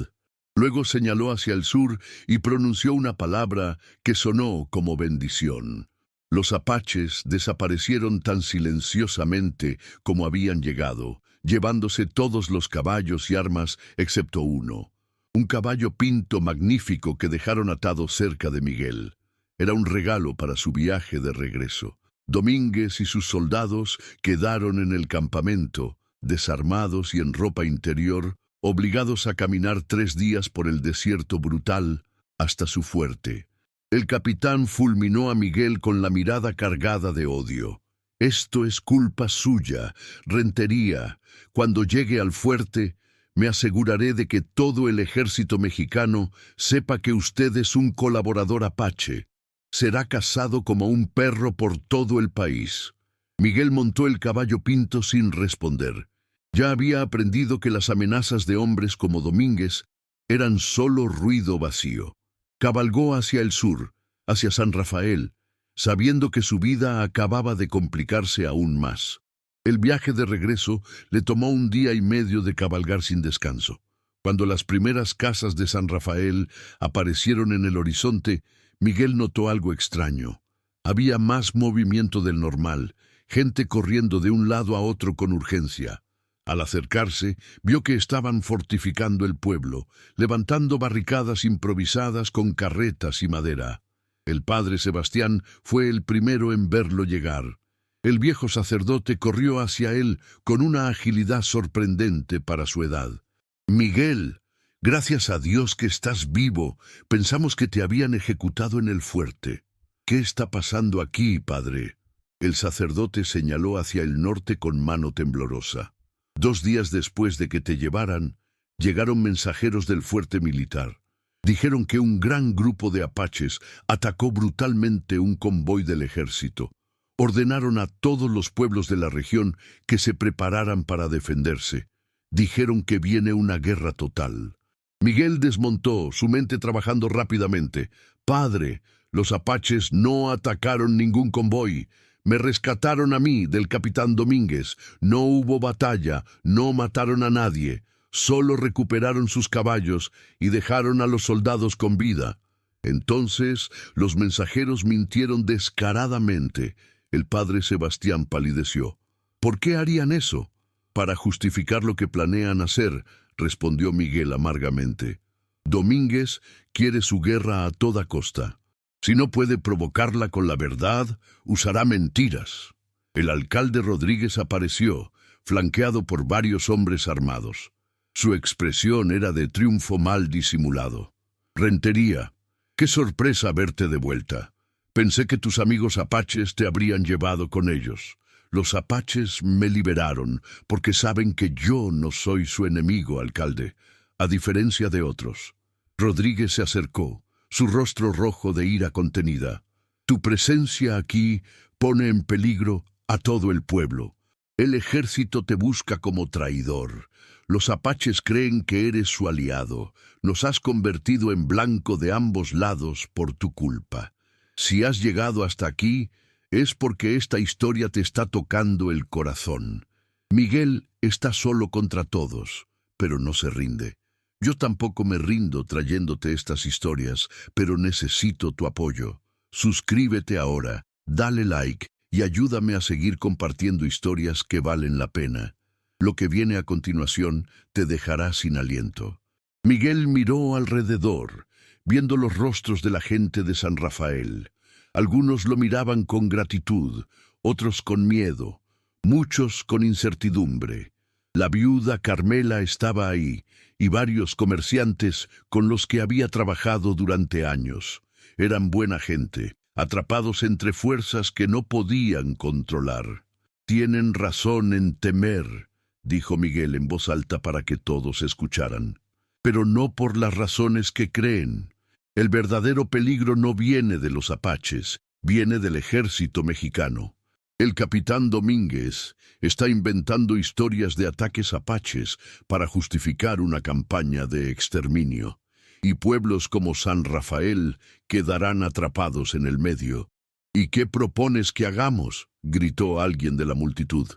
Speaker 1: Luego señaló hacia el sur y pronunció una palabra que sonó como bendición. Los apaches desaparecieron tan silenciosamente como habían llegado, llevándose todos los caballos y armas excepto uno. Un caballo pinto magnífico que dejaron atado cerca de Miguel. Era un regalo para su viaje de regreso. Domínguez y sus soldados quedaron en el campamento, desarmados y en ropa interior, obligados a caminar 3 días por el desierto brutal hasta su fuerte. El capitán fulminó a Miguel con la mirada cargada de odio. «Esto es culpa suya, Rentería. Cuando llegue al fuerte, me aseguraré de que todo el ejército mexicano sepa que usted es un colaborador apache. Será cazado como un perro por todo el país». Miguel montó el caballo pinto sin responder. Ya había aprendido que las amenazas de hombres como Domínguez eran solo ruido vacío. Cabalgó hacia el sur, hacia San Rafael, sabiendo que su vida acababa de complicarse aún más. El viaje de regreso le tomó 1 día y medio de cabalgar sin descanso. Cuando las primeras casas de San Rafael aparecieron en el horizonte, Miguel notó algo extraño. Había más movimiento del normal, gente corriendo de un lado a otro con urgencia. Al acercarse, vio que estaban fortificando el pueblo, levantando barricadas improvisadas con carretas y madera. El padre Sebastián fue el primero en verlo llegar. El viejo sacerdote corrió hacia él con una agilidad sorprendente para su edad. «Miguel, gracias a Dios que estás vivo. Pensamos que te habían ejecutado en el fuerte». «¿Qué está pasando aquí, padre?». El sacerdote señaló hacia el norte con mano temblorosa. «2 días después de que te llevaran, llegaron mensajeros del fuerte militar. Dijeron que un gran grupo de apaches atacó brutalmente un convoy del ejército. Ordenaron a todos los pueblos de la región que se prepararan para defenderse. Dijeron que viene una guerra total». Miguel desmontó, su mente trabajando rápidamente. «Padre, los apaches no atacaron ningún convoy. Me rescataron a mí del capitán Domínguez. No hubo batalla, no mataron a nadie. Solo recuperaron sus caballos y dejaron a los soldados con vida». Entonces los mensajeros mintieron descaradamente. El padre Sebastián palideció. «¿Por qué harían eso?». «Para justificar lo que planean hacer», respondió Miguel amargamente. «Domínguez quiere su guerra a toda costa. Si no puede provocarla con la verdad, usará mentiras». El alcalde Rodríguez apareció, flanqueado por varios hombres armados. Su expresión era de triunfo mal disimulado. «Rentería, qué sorpresa verte de vuelta. Pensé que tus amigos apaches te habrían llevado con ellos. Los apaches me liberaron porque saben que yo no soy su enemigo, alcalde, a diferencia de otros. Rodríguez se acercó, su rostro rojo de ira contenida. Tu presencia aquí pone en peligro a todo el pueblo. El ejército te busca como traidor. Los apaches creen que eres su aliado. Nos has convertido en blanco de ambos lados por tu culpa. Si has llegado hasta aquí, es porque esta historia te está tocando el corazón. Miguel está solo contra todos, pero no se rinde. Yo tampoco me rindo trayéndote estas historias, pero necesito tu apoyo. Suscríbete ahora, dale like y ayúdame a seguir compartiendo historias que valen la pena. Lo que viene a continuación te dejará sin aliento. Miguel miró alrededor, viendo los rostros de la gente de San Rafael. Algunos lo miraban con gratitud, otros con miedo, muchos con incertidumbre. La viuda Carmela estaba ahí, y varios comerciantes con los que había trabajado durante años. Eran buena gente, atrapados entre fuerzas que no podían controlar. Tienen razón en temer, dijo Miguel en voz alta para que todos escucharan. Pero no por las razones que creen. El verdadero peligro no viene de los apaches, viene del ejército mexicano. El capitán Domínguez está inventando historias de ataques apaches para justificar una campaña de exterminio. Y pueblos como San Rafael quedarán atrapados en el medio. ¿Y qué propones que hagamos?, gritó alguien de la multitud.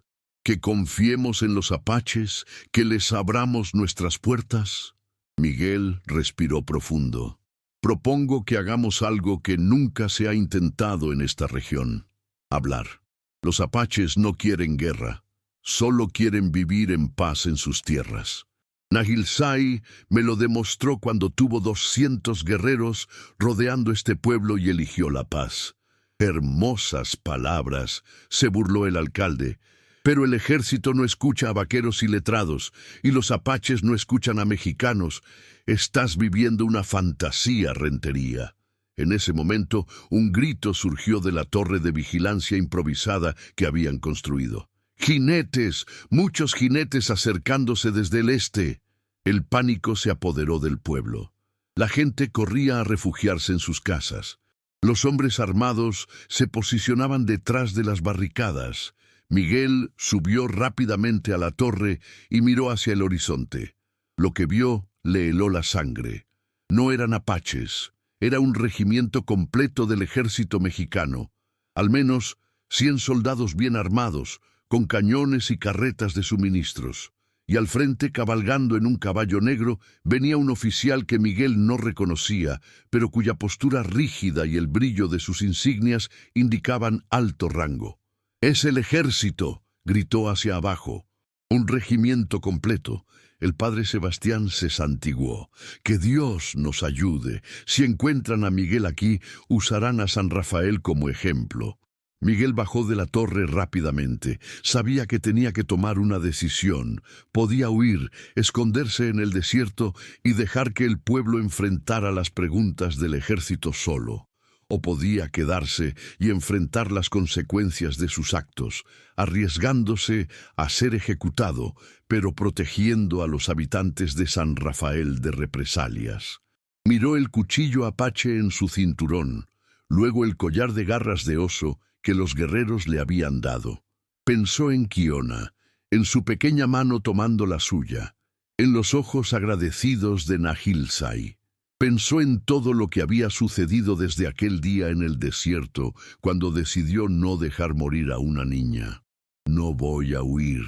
Speaker 1: ¿Que confiemos en los apaches? ¿Que les abramos nuestras puertas? Miguel respiró profundo. Propongo que hagamos algo que nunca se ha intentado en esta región. Hablar. Los apaches no quieren guerra, solo quieren vivir en paz en sus tierras. Nahilsai me lo demostró cuando tuvo 200 guerreros rodeando este pueblo y eligió la paz. Hermosas palabras, se burló el alcalde. Pero el ejército no escucha a vaqueros y letrados, y los apaches no escuchan a mexicanos. Estás viviendo una fantasía, Rentería. En ese momento, un grito surgió de la torre de vigilancia improvisada que habían construido. ¡Jinetes! ¡Muchos jinetes acercándose desde el este! El pánico se apoderó del pueblo. La gente corría a refugiarse en sus casas. Los hombres armados se posicionaban detrás de las barricadas. Miguel subió rápidamente a la torre y miró hacia el horizonte. Lo que vio le heló la sangre. No eran apaches. Era un regimiento completo del ejército mexicano, al menos 100 soldados bien armados, con cañones y carretas de suministros. Y al frente, cabalgando en un caballo negro, venía un oficial que Miguel no reconocía, pero cuya postura rígida y el brillo de sus insignias indicaban alto rango. «¡Es el ejército!», gritó hacia abajo. Un regimiento completo. El padre Sebastián se santiguó. «Que Dios nos ayude. Si encuentran a Miguel aquí, usarán a San Rafael como ejemplo». Miguel bajó de la torre rápidamente. Sabía que tenía que tomar una decisión. Podía huir, esconderse en el desierto y dejar que el pueblo enfrentara las preguntas del ejército solo. O podía quedarse y enfrentar las consecuencias de sus actos, arriesgándose a ser ejecutado, pero protegiendo a los habitantes de San Rafael de represalias. Miró el cuchillo apache en su cinturón, luego el collar de garras de oso que los guerreros le habían dado. Pensó en Kiona, en su pequeña mano tomando la suya, en los ojos agradecidos de Nahilsai. Pensó en todo lo que había sucedido desde aquel día en el desierto, cuando decidió no dejar morir a una niña. «No voy a huir»,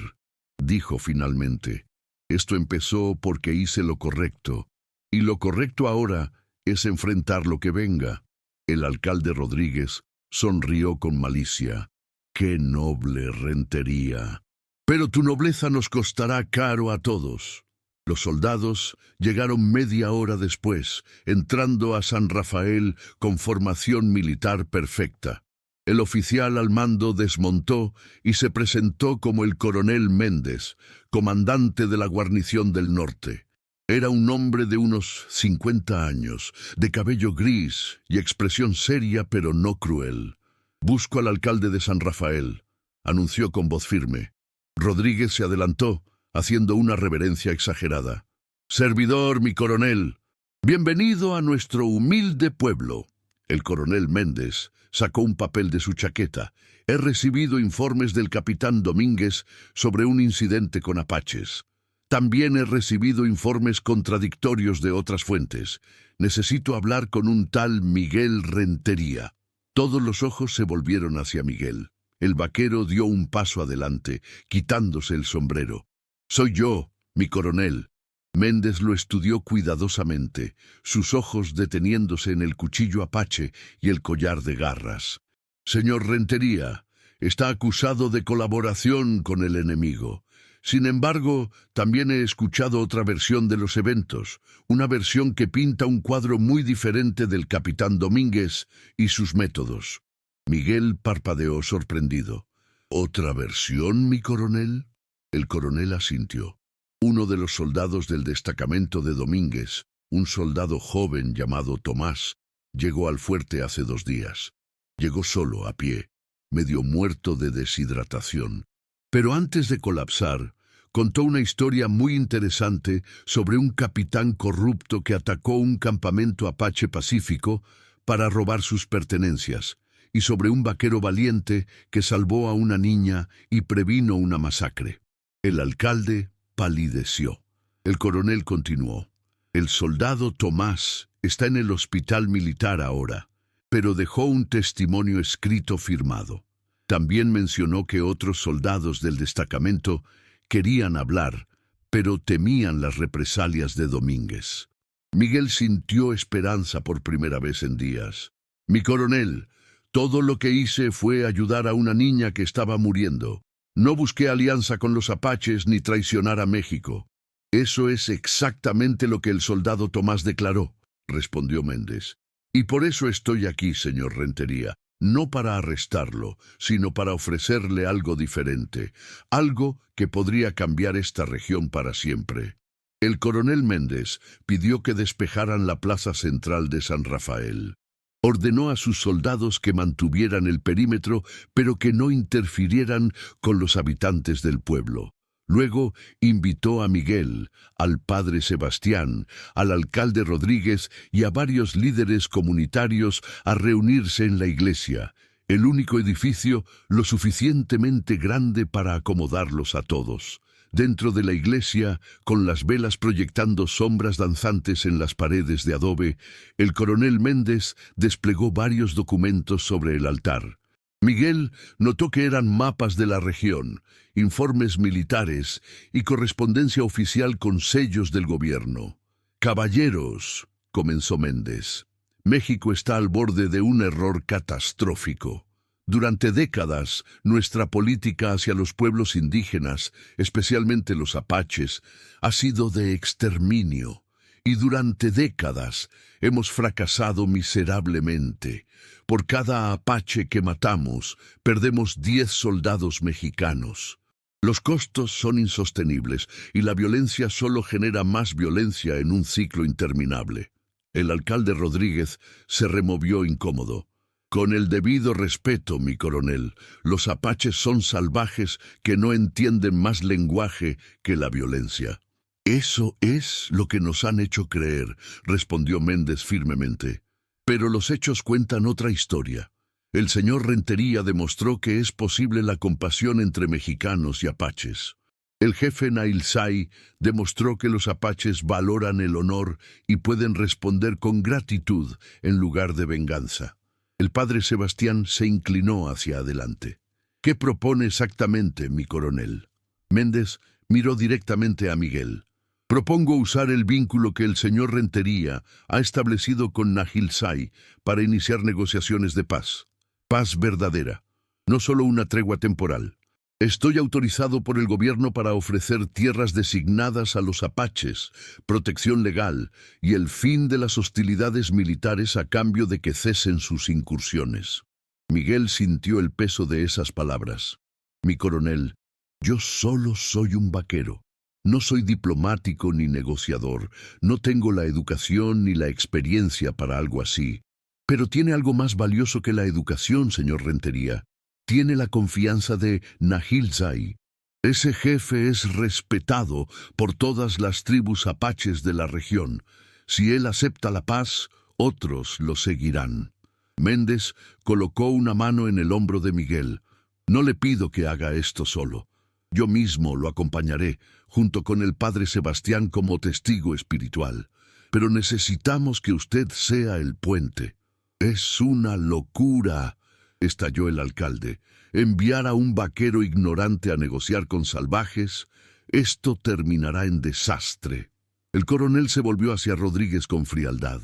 Speaker 1: dijo finalmente. «Esto empezó porque hice lo correcto, y lo correcto ahora es enfrentar lo que venga». El alcalde Rodríguez sonrió con malicia. «¡Qué noble, Rentería! Pero tu nobleza nos costará caro a todos». Los soldados llegaron media hora después, entrando a San Rafael con formación militar perfecta. El oficial al mando desmontó y se presentó como el coronel Méndez, comandante de la guarnición del norte. Era un hombre de unos 50 años, de cabello gris y expresión seria pero no cruel. «Busco al alcalde de San Rafael». anunció con voz firme. Rodríguez se adelantó, haciendo una reverencia exagerada. «Servidor, mi coronel, bienvenido a nuestro humilde pueblo». El coronel Méndez sacó un papel de su chaqueta. «He recibido informes del capitán Domínguez sobre un incidente con apaches. También he recibido informes contradictorios de otras fuentes. Necesito hablar con un tal Miguel Rentería». Todos los ojos se volvieron hacia Miguel. El vaquero dio un paso adelante, quitándose el sombrero. «Soy yo, mi coronel». Méndez lo estudió cuidadosamente, sus ojos deteniéndose en el cuchillo apache y el collar de garras. «Señor Rentería, está acusado de colaboración con el enemigo. Sin embargo, también he escuchado otra versión de los eventos, una versión que pinta un cuadro muy diferente del capitán Domínguez y sus métodos». Miguel parpadeó sorprendido. «¿Otra versión, mi coronel?». El coronel asintió. Uno de los soldados del destacamento de Domínguez, un soldado joven llamado Tomás, llegó al fuerte hace 2 días. Llegó solo, a pie, medio muerto de deshidratación. Pero antes de colapsar, contó una historia muy interesante sobre un capitán corrupto que atacó un campamento apache pacífico para robar sus pertenencias, y sobre un vaquero valiente que salvó a una niña y previno una masacre. El alcalde palideció. El coronel continuó. «El soldado Tomás está en el hospital militar ahora, pero dejó un testimonio escrito firmado. También mencionó que otros soldados del destacamento querían hablar, pero temían las represalias de Domínguez». Miguel sintió esperanza por primera vez en días. «Mi coronel, todo lo que hice fue ayudar a una niña que estaba muriendo. No busqué alianza con los apaches ni traicionar a México». «Eso es exactamente lo que el soldado Tomás declaró», respondió Méndez. «Y por eso estoy aquí, señor Rentería, no para arrestarlo, sino para ofrecerle algo diferente, algo que podría cambiar esta región para siempre». El coronel Méndez pidió que despejaran la plaza central de San Rafael. Ordenó a sus soldados que mantuvieran el perímetro, pero que no interfirieran con los habitantes del pueblo. Luego invitó a Miguel, al padre Sebastián, al alcalde Rodríguez y a varios líderes comunitarios a reunirse en la iglesia, el único edificio lo suficientemente grande para acomodarlos a todos. Dentro de la iglesia, con las velas proyectando sombras danzantes en las paredes de adobe, el coronel Méndez desplegó varios documentos sobre el altar. Miguel notó que eran mapas de la región, informes militares y correspondencia oficial con sellos del gobierno. «Caballeros», comenzó Méndez, «México está al borde de un error catastrófico. Durante décadas, nuestra política hacia los pueblos indígenas, especialmente los apaches, ha sido de exterminio. Y durante décadas hemos fracasado miserablemente. Por cada apache que matamos, perdemos 10 soldados mexicanos. Los costos son insostenibles y la violencia solo genera más violencia en un ciclo interminable». El alcalde Rodríguez se removió incómodo. «Con el debido respeto, mi coronel, los apaches son salvajes que no entienden más lenguaje que la violencia». «Eso es lo que nos han hecho creer», respondió Méndez firmemente. «Pero los hechos cuentan otra historia. El señor Rentería demostró que es posible la compasión entre mexicanos y apaches. El jefe Nailzai demostró que los apaches valoran el honor y pueden responder con gratitud en lugar de venganza». El padre Sebastián se inclinó hacia adelante. «¿Qué propone exactamente, mi coronel?». Méndez miró directamente a Miguel. «Propongo usar el vínculo que el señor Rentería ha establecido con Nailzai para iniciar negociaciones de paz. Paz verdadera, no solo una tregua temporal. Estoy autorizado por el gobierno para ofrecer tierras designadas a los apaches, protección legal y el fin de las hostilidades militares a cambio de que cesen sus incursiones». Miguel sintió el peso de esas palabras. «Mi coronel, yo solo soy un vaquero. No soy diplomático ni negociador. No tengo la educación ni la experiencia para algo así. Pero tiene algo más valioso que la educación, señor Rentería. Tiene la confianza de Nahil Zay. Ese jefe es respetado por todas las tribus apaches de la región. Si él acepta la paz, otros lo seguirán. Méndez colocó una mano en el hombro de Miguel. No le pido que haga esto solo. Yo mismo lo acompañaré, junto con el padre Sebastián como testigo espiritual. Pero necesitamos que usted sea el puente. Es una locura, estalló el alcalde. Enviar a un vaquero ignorante a negociar con salvajes, esto terminará en desastre. El coronel se volvió hacia Rodríguez con frialdad.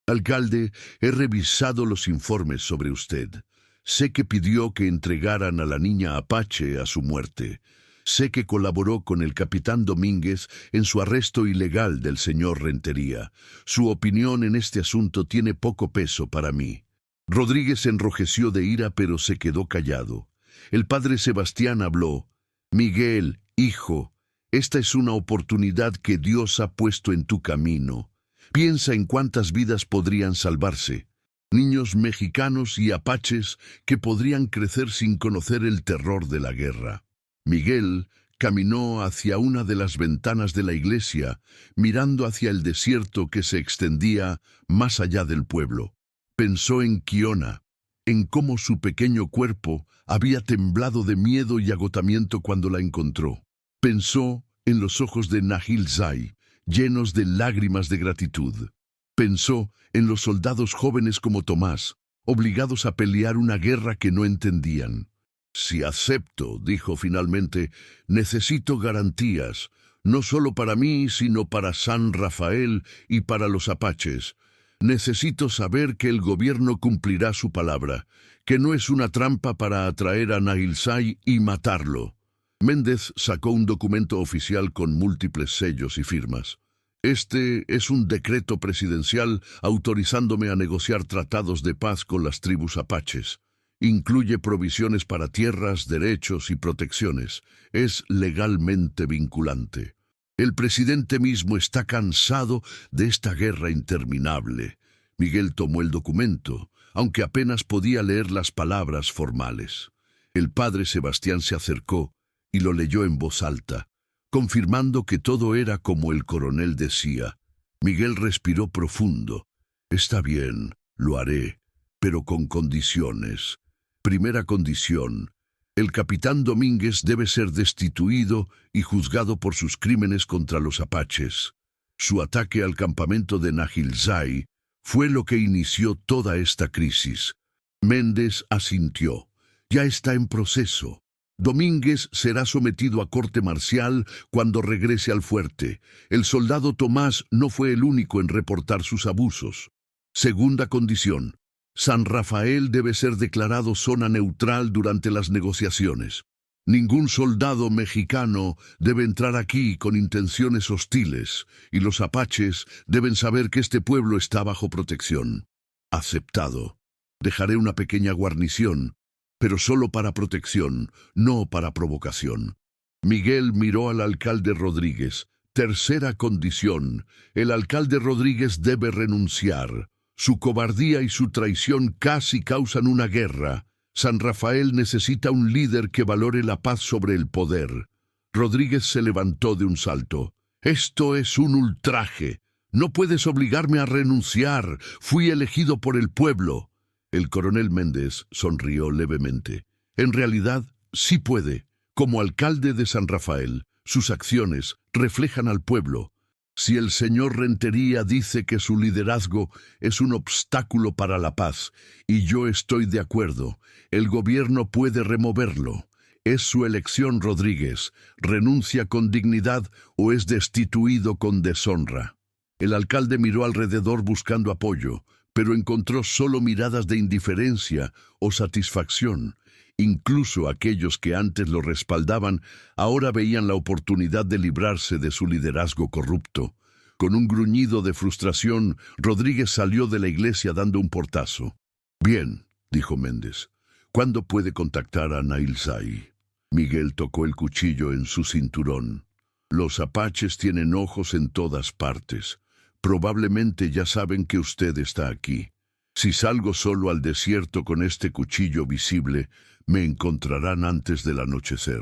Speaker 1: Alcalde, he revisado los informes sobre usted. Sé que pidió que entregaran a la niña Apache a su muerte. Sé que colaboró con el capitán Domínguez en su arresto ilegal del señor Rentería. Su opinión en este asunto tiene poco peso para mí. Rodríguez se enrojeció de ira, pero se quedó callado. El padre Sebastián habló. Miguel, hijo, esta es una oportunidad que Dios ha puesto en tu camino. Piensa en cuántas vidas podrían salvarse. Niños mexicanos y apaches que podrían crecer sin conocer el terror de la guerra. Miguel caminó hacia una de las ventanas de la iglesia, mirando hacia el desierto que se extendía más allá del pueblo. Pensó en Kiona, en cómo su pequeño cuerpo había temblado de miedo y agotamiento cuando la encontró. Pensó en los ojos de Nahil Zay, llenos de lágrimas de gratitud. Pensó en los soldados jóvenes como Tomás, obligados a pelear una guerra que no entendían. Si acepto, dijo finalmente, necesito garantías, no solo para mí, sino para San Rafael y para los apaches. Necesito saber que el gobierno cumplirá su palabra, que no es una trampa para atraer a Nahil Zay y matarlo. Méndez sacó un documento oficial con múltiples sellos y firmas. Este es un decreto presidencial autorizándome a negociar tratados de paz con las tribus apaches. Incluye provisiones para tierras, derechos y protecciones. Es legalmente vinculante. El presidente mismo está cansado de esta guerra interminable. Miguel tomó el documento, aunque apenas podía leer las palabras formales. El padre Sebastián se acercó y lo leyó en voz alta, confirmando que todo era como el coronel decía. Miguel respiró profundo. Está bien, lo haré, pero con condiciones. Primera condición: el capitán Domínguez debe ser destituido y juzgado por sus crímenes contra los apaches. Su ataque al campamento de Nahil Zay fue lo que inició toda esta crisis. Méndez asintió. Ya está en proceso. Domínguez será sometido a corte marcial cuando regrese al fuerte. El soldado Tomás no fue el único en reportar sus abusos. Segunda condición: San Rafael debe ser declarado zona neutral durante las negociaciones. Ningún soldado mexicano debe entrar aquí con intenciones hostiles, y los apaches deben saber que este pueblo está bajo protección. Aceptado. Dejaré una pequeña guarnición, pero solo para protección, no para provocación. Miguel miró al alcalde Rodríguez. Tercera condición: el alcalde Rodríguez debe renunciar. Su cobardía y su traición casi causan una guerra. San Rafael necesita un líder que valore la paz sobre el poder. Rodríguez se levantó de un salto. Esto es un ultraje. No puedes obligarme a renunciar. Fui elegido por el pueblo. El coronel Méndez sonrió levemente. En realidad, sí puede. Como alcalde de San Rafael, sus acciones reflejan al pueblo. Si el señor Rentería dice que su liderazgo es un obstáculo para la paz, y yo estoy de acuerdo, el gobierno puede removerlo. Es su elección, Rodríguez. Renuncia con dignidad o es destituido con deshonra. El alcalde miró alrededor buscando apoyo, pero encontró solo miradas de indiferencia o satisfacción. Incluso aquellos que antes lo respaldaban ahora veían la oportunidad de librarse de su liderazgo corrupto. Con un gruñido de frustración, Rodríguez salió de la iglesia dando un portazo. Bien, dijo Méndez. ¿Cuándo puede contactar a Nahil Zay? Miguel tocó el cuchillo en su cinturón. Los apaches tienen ojos en todas partes. Probablemente ya saben que usted está aquí. Si salgo solo al desierto con este cuchillo visible, me encontrarán antes del anochecer.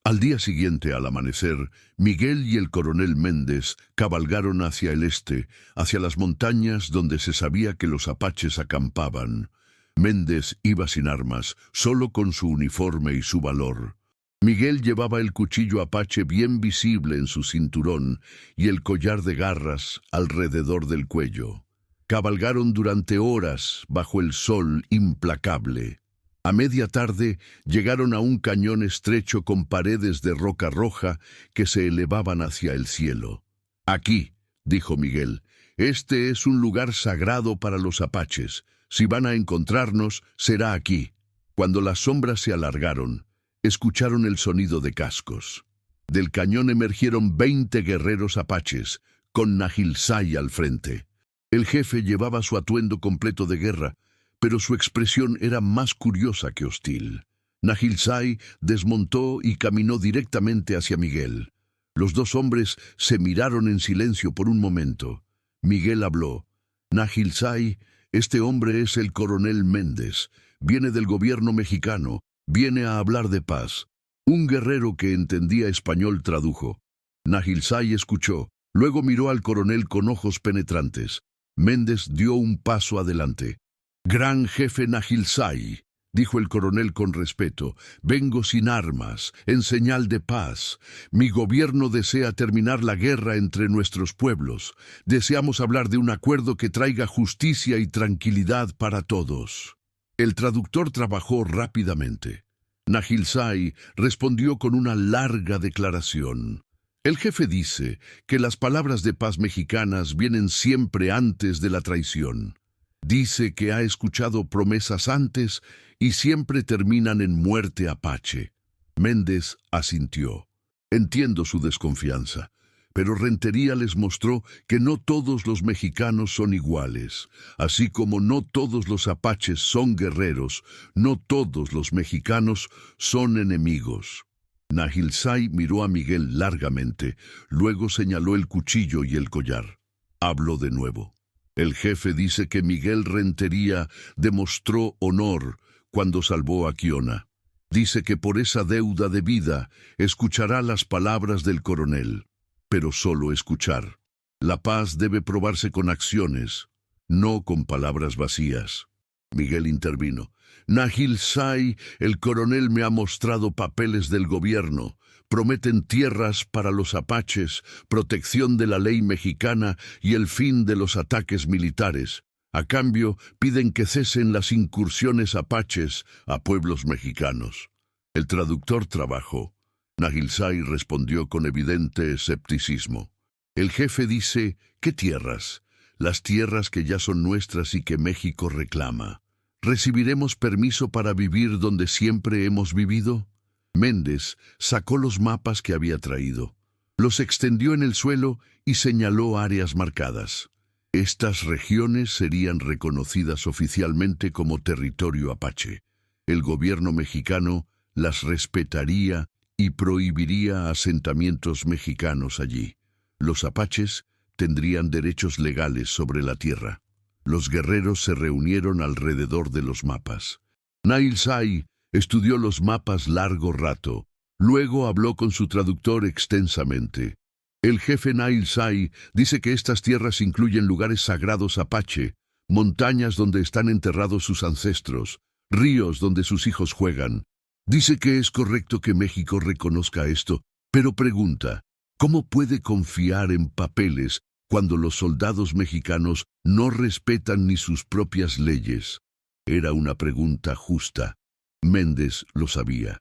Speaker 1: Al día siguiente, al amanecer, Miguel y el coronel Méndez cabalgaron hacia el este, hacia las montañas donde se sabía que los apaches acampaban. Méndez iba sin armas, solo con su uniforme y su valor. Miguel llevaba el cuchillo apache bien visible en su cinturón y el collar de garras alrededor del cuello. Cabalgaron durante horas bajo el sol implacable. A media tarde llegaron a un cañón estrecho con paredes de roca roja que se elevaban hacia el cielo. «Aquí», dijo Miguel, «este es un lugar sagrado para los apaches. Si van a encontrarnos, será aquí». Cuando las sombras se alargaron, escucharon el sonido de cascos. Del cañón emergieron 20 guerreros apaches, con Nahilsai al frente. El jefe llevaba su atuendo completo de guerra, pero su expresión era más curiosa que hostil. Nahilsai desmontó y caminó directamente hacia Miguel. Los dos hombres se miraron en silencio por un momento. Miguel habló. «Nahilsai, este hombre es el coronel Méndez. Viene del gobierno mexicano. Viene a hablar de paz». Un guerrero que entendía español tradujo. Nahilsai escuchó. Luego miró al coronel con ojos penetrantes. Méndez dio un paso adelante. «Gran jefe Nahilsai», dijo el coronel con respeto, «vengo sin armas, en señal de paz. Mi gobierno desea terminar la guerra entre nuestros pueblos. Deseamos hablar de un acuerdo que traiga justicia y tranquilidad para todos». El traductor trabajó rápidamente. Nahilsai respondió con una larga declaración. El jefe dice que las palabras de paz mexicanas vienen siempre antes de la traición. Dice que ha escuchado promesas antes y siempre terminan en muerte apache. Méndez asintió. Entiendo su desconfianza, pero Rentería les mostró que no todos los mexicanos son iguales. Así como no todos los apaches son guerreros, no todos los mexicanos son enemigos. Nahilsai miró a Miguel largamente, luego señaló el cuchillo y el collar. Habló de nuevo. El jefe dice que Miguel Rentería demostró honor cuando salvó a Kiona. Dice que por esa deuda de vida escuchará las palabras del coronel, pero solo escuchar. La paz debe probarse con acciones, no con palabras vacías. Miguel intervino. Nahilsai, el coronel me ha mostrado papeles del gobierno. Prometen tierras para los apaches, protección de la ley mexicana y el fin de los ataques militares. A cambio, piden que cesen las incursiones apaches a pueblos mexicanos. El traductor trabajó. Nahilsai respondió con evidente escepticismo. El jefe dice, ¿qué tierras? Las tierras que ya son nuestras y que México reclama. ¿Recibiremos permiso para vivir donde siempre hemos vivido? Méndez sacó los mapas que había traído. Los extendió en el suelo y señaló áreas marcadas. Estas regiones serían reconocidas oficialmente como territorio apache. El gobierno mexicano las respetaría y prohibiría asentamientos mexicanos allí. Los apaches tendrían derechos legales sobre la tierra. Los guerreros se reunieron alrededor de los mapas. Nahilsai estudió los mapas largo rato. Luego habló con su traductor extensamente. El jefe Nahilsai dice que estas tierras incluyen lugares sagrados apache, montañas donde están enterrados sus ancestros, ríos donde sus hijos juegan. Dice que es correcto que México reconozca esto, pero pregunta, ¿cómo puede confiar en papeles cuando los soldados mexicanos no respetan ni sus propias leyes? Era una pregunta justa. Méndez lo sabía.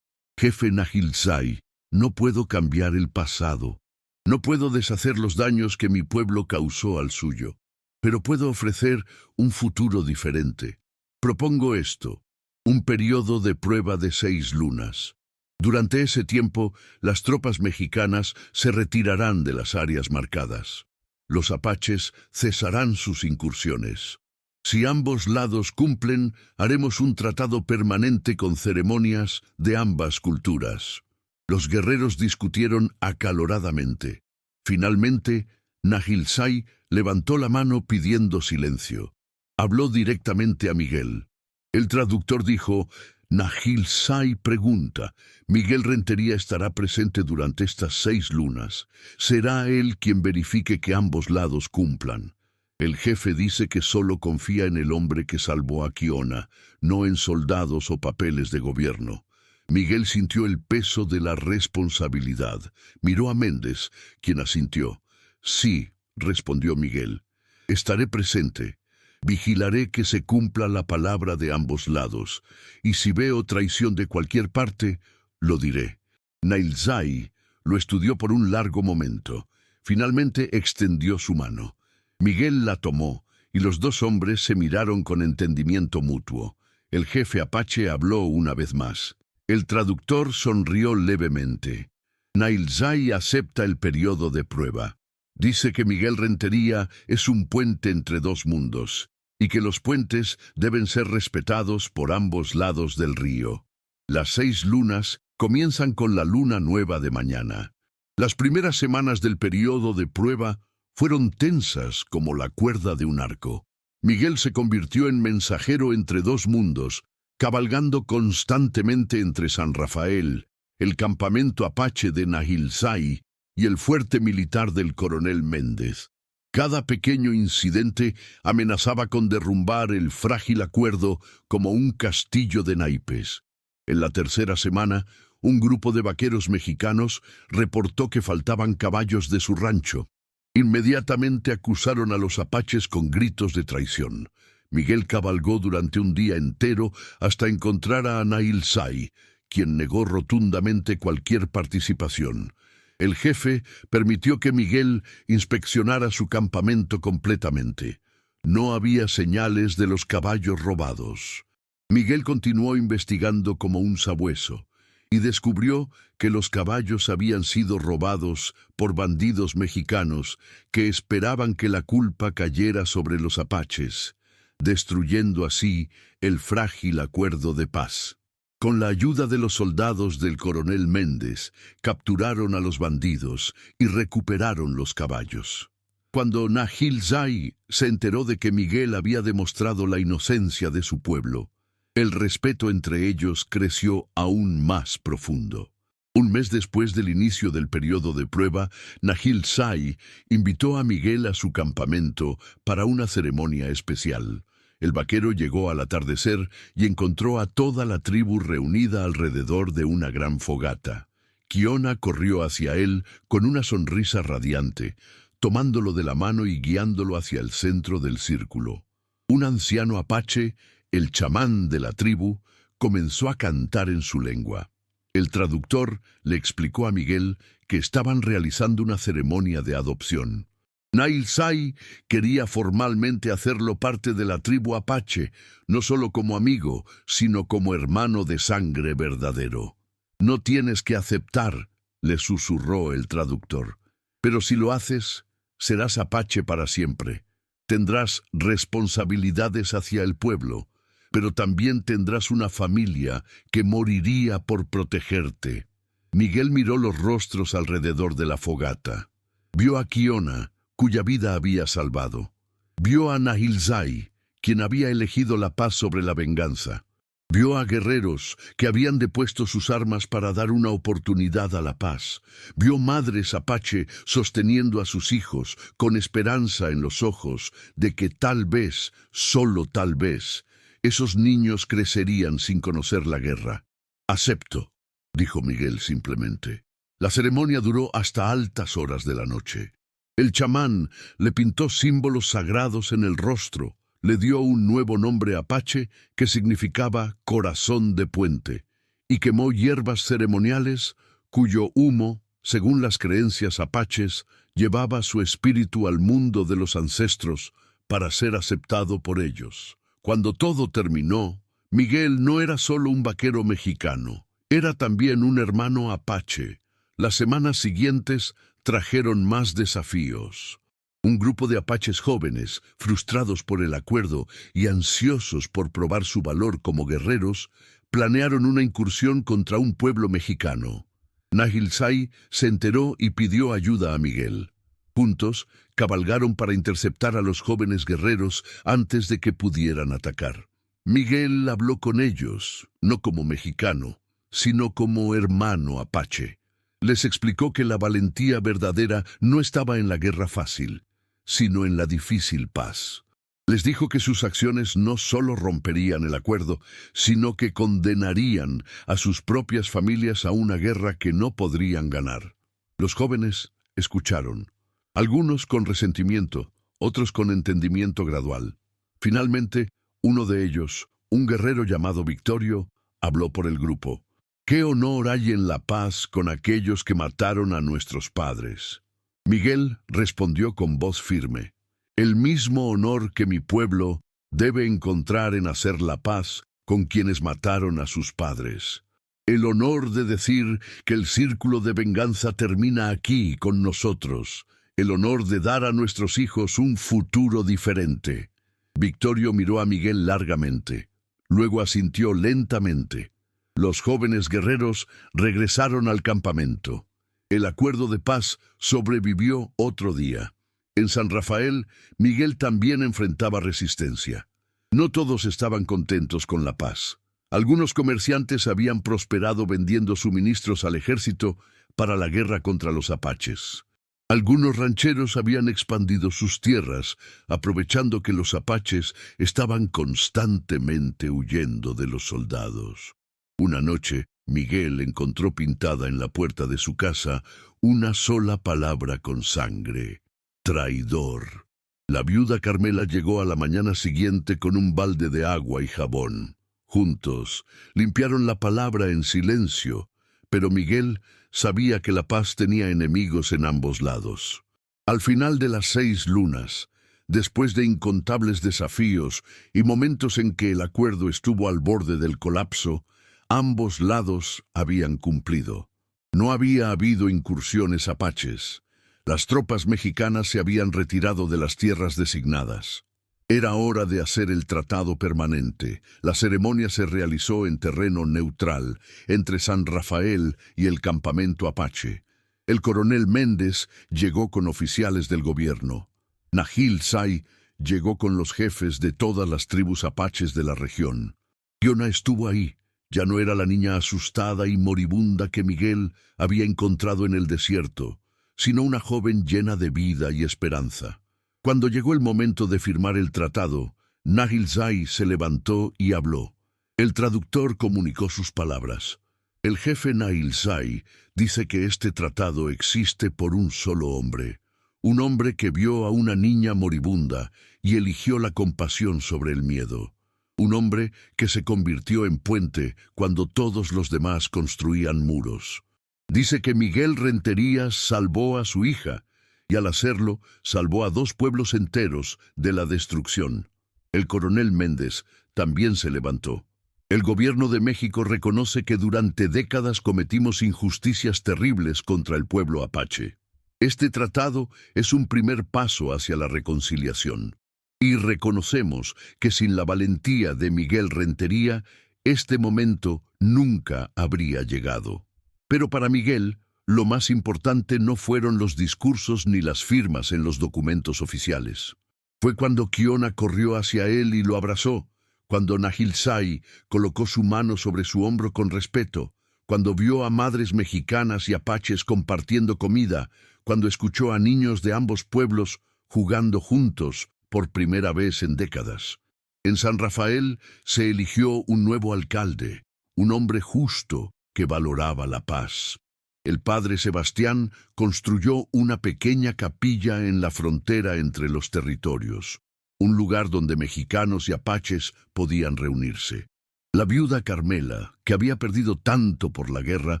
Speaker 1: Jefe Nahilsai, no puedo cambiar el pasado. No puedo deshacer los daños que mi pueblo causó al suyo, pero puedo ofrecer un futuro diferente. Propongo esto, un periodo de prueba de 6 lunas. Durante ese tiempo, las tropas mexicanas se retirarán de las áreas marcadas. Los apaches cesarán sus incursiones. Si ambos lados cumplen, haremos un tratado permanente con ceremonias de ambas culturas. Los guerreros discutieron acaloradamente. Finalmente, Nahilsai levantó la mano pidiendo silencio. Habló directamente a Miguel. El traductor dijo: Nahilsai pregunta. Miguel Rentería estará presente durante estas 6 lunas. Será él quien verifique que ambos lados cumplan. El jefe dice que solo confía en el hombre que salvó a Kiona, no en soldados o papeles de gobierno. Miguel sintió el peso de la responsabilidad. Miró a Méndez, quien asintió. Sí, respondió Miguel. Estaré presente. Vigilaré que se cumpla la palabra de ambos lados, y si veo traición de cualquier parte, lo diré. Nahilsai lo estudió por un largo momento. Finalmente extendió su mano. Miguel la tomó, y los dos hombres se miraron con entendimiento mutuo. El jefe apache habló una vez más. El traductor sonrió levemente. Nahilsai acepta el periodo de prueba. Dice que Miguel Rentería es un puente entre dos mundos, y que los puentes deben ser respetados por ambos lados del río. Las 6 lunas comienzan con la luna nueva de mañana. Las primeras semanas del periodo de prueba fueron tensas como la cuerda de un arco. Miguel se convirtió en mensajero entre dos mundos, cabalgando constantemente entre San Rafael, el campamento apache de Nahilsai y el fuerte militar del coronel Méndez. Cada pequeño incidente amenazaba con derrumbar el frágil acuerdo como un castillo de naipes. En la tercera semana, un grupo de vaqueros mexicanos reportó que faltaban caballos de su rancho. Inmediatamente acusaron a los apaches con gritos de traición. Miguel cabalgó durante un día entero hasta encontrar a Nahilsai, quien negó rotundamente cualquier participación. El jefe permitió que Miguel inspeccionara su campamento completamente. No había señales de los caballos robados. Miguel continuó investigando como un sabueso y descubrió que los caballos habían sido robados por bandidos mexicanos que esperaban que la culpa cayera sobre los apaches, destruyendo así el frágil acuerdo de paz. Con la ayuda de los soldados del coronel Méndez, capturaron a los bandidos y recuperaron los caballos. Cuando Nahilsai se enteró de que Miguel había demostrado la inocencia de su pueblo, el respeto entre ellos creció aún más profundo. Un mes después del inicio del periodo de prueba, Nahilsai invitó a Miguel a su campamento para una ceremonia especial. El vaquero llegó al atardecer y encontró a toda la tribu reunida alrededor de una gran fogata. Kiona corrió hacia él con una sonrisa radiante, tomándolo de la mano y guiándolo hacia el centro del círculo. Un anciano apache, el chamán de la tribu, comenzó a cantar en su lengua. El traductor le explicó a Miguel que estaban realizando una ceremonia de adopción. Nahilsai quería formalmente hacerlo parte de la tribu apache, no solo como amigo, sino como hermano de sangre verdadero. «No tienes que aceptar», le susurró el traductor. «Pero si lo haces, serás apache para siempre. Tendrás responsabilidades hacia el pueblo, pero también tendrás una familia que moriría por protegerte». Miguel miró los rostros alrededor de la fogata. Vio a Kiona, cuya vida había salvado. Vio a Nahilsai, quien había elegido la paz sobre la venganza. Vio a guerreros que habían depuesto sus armas para dar una oportunidad a la paz. Vio madres apache sosteniendo a sus hijos con esperanza en los ojos de que tal vez, solo tal vez, esos niños crecerían sin conocer la guerra. «Acepto», dijo Miguel simplemente. La ceremonia duró hasta altas horas de la noche. El chamán le pintó símbolos sagrados en el rostro, le dio un nuevo nombre apache que significaba corazón de puente, y quemó hierbas ceremoniales cuyo humo, según las creencias apaches, llevaba su espíritu al mundo de los ancestros para ser aceptado por ellos. Cuando todo terminó, Miguel no era solo un vaquero mexicano, era también un hermano apache. Las semanas siguientes trajeron más desafíos. Un grupo de apaches jóvenes, frustrados por el acuerdo y ansiosos por probar su valor como guerreros, planearon una incursión contra un pueblo mexicano. Nahilsai se enteró y pidió ayuda a Miguel. Juntos, cabalgaron para interceptar a los jóvenes guerreros antes de que pudieran atacar. Miguel habló con ellos, no como mexicano, sino como hermano apache. Les explicó que la valentía verdadera no estaba en la guerra fácil, sino en la difícil paz. Les dijo que sus acciones no solo romperían el acuerdo, sino que condenarían a sus propias familias a una guerra que no podrían ganar. Los jóvenes escucharon, algunos con resentimiento, otros con entendimiento gradual. Finalmente, uno de ellos, un guerrero llamado Victorio, habló por el grupo. «¿Qué honor hay en la paz con aquellos que mataron a nuestros padres?» Miguel respondió con voz firme. «El mismo honor que mi pueblo debe encontrar en hacer la paz con quienes mataron a sus padres. El honor de decir que el círculo de venganza termina aquí con nosotros. El honor de dar a nuestros hijos un futuro diferente». Victorio miró a Miguel largamente. Luego asintió lentamente. Los jóvenes guerreros regresaron al campamento. El acuerdo de paz sobrevivió otro día. En San Rafael, Miguel también enfrentaba resistencia. No todos estaban contentos con la paz. Algunos comerciantes habían prosperado vendiendo suministros al ejército para la guerra contra los apaches. Algunos rancheros habían expandido sus tierras, aprovechando que los apaches estaban constantemente huyendo de los soldados. Una noche, Miguel encontró pintada en la puerta de su casa una sola palabra con sangre: traidor. La viuda Carmela llegó a la mañana siguiente con un balde de agua y jabón. Juntos, limpiaron la palabra en silencio, pero Miguel sabía que la paz tenía enemigos en ambos lados. Al final de las 6 lunas, después de incontables desafíos y momentos en que el acuerdo estuvo al borde del colapso, ambos lados habían cumplido. No había habido incursiones apaches. Las tropas mexicanas se habían retirado de las tierras designadas. Era hora de hacer el tratado permanente. La ceremonia se realizó en terreno neutral, entre San Rafael y el campamento apache. El coronel Méndez llegó con oficiales del gobierno. Nahil Say llegó con los jefes de todas las tribus apaches de la región. Kiona estuvo ahí. Ya no era la niña asustada y moribunda que Miguel había encontrado en el desierto, sino una joven llena de vida y esperanza. Cuando llegó el momento de firmar el tratado, Nahil Say se levantó y habló. El traductor comunicó sus palabras. El jefe Nahil Say dice que este tratado existe por un solo hombre, un hombre que vio a una niña moribunda y eligió la compasión sobre el miedo. Un hombre que se convirtió en puente cuando todos los demás construían muros. Dice que Miguel Renterías salvó a su hija, y al hacerlo, salvó a 2 pueblos enteros de la destrucción. El coronel Méndez también se levantó. El gobierno de México reconoce que durante décadas cometimos injusticias terribles contra el pueblo apache. Este tratado es un primer paso hacia la reconciliación. Y reconocemos que sin la valentía de Miguel Rentería, este momento nunca habría llegado. Pero para Miguel, lo más importante no fueron los discursos ni las firmas en los documentos oficiales. Fue cuando Kiona corrió hacia él y lo abrazó, cuando Nahil Say colocó su mano sobre su hombro con respeto, cuando vio a madres mexicanas y apaches compartiendo comida, cuando escuchó a niños de ambos pueblos jugando juntos, por primera vez en décadas. En San Rafael se eligió un nuevo alcalde, un hombre justo que valoraba la paz. El padre Sebastián construyó una pequeña capilla en la frontera entre los territorios, un lugar donde mexicanos y apaches podían reunirse. La viuda Carmela, que había perdido tanto por la guerra,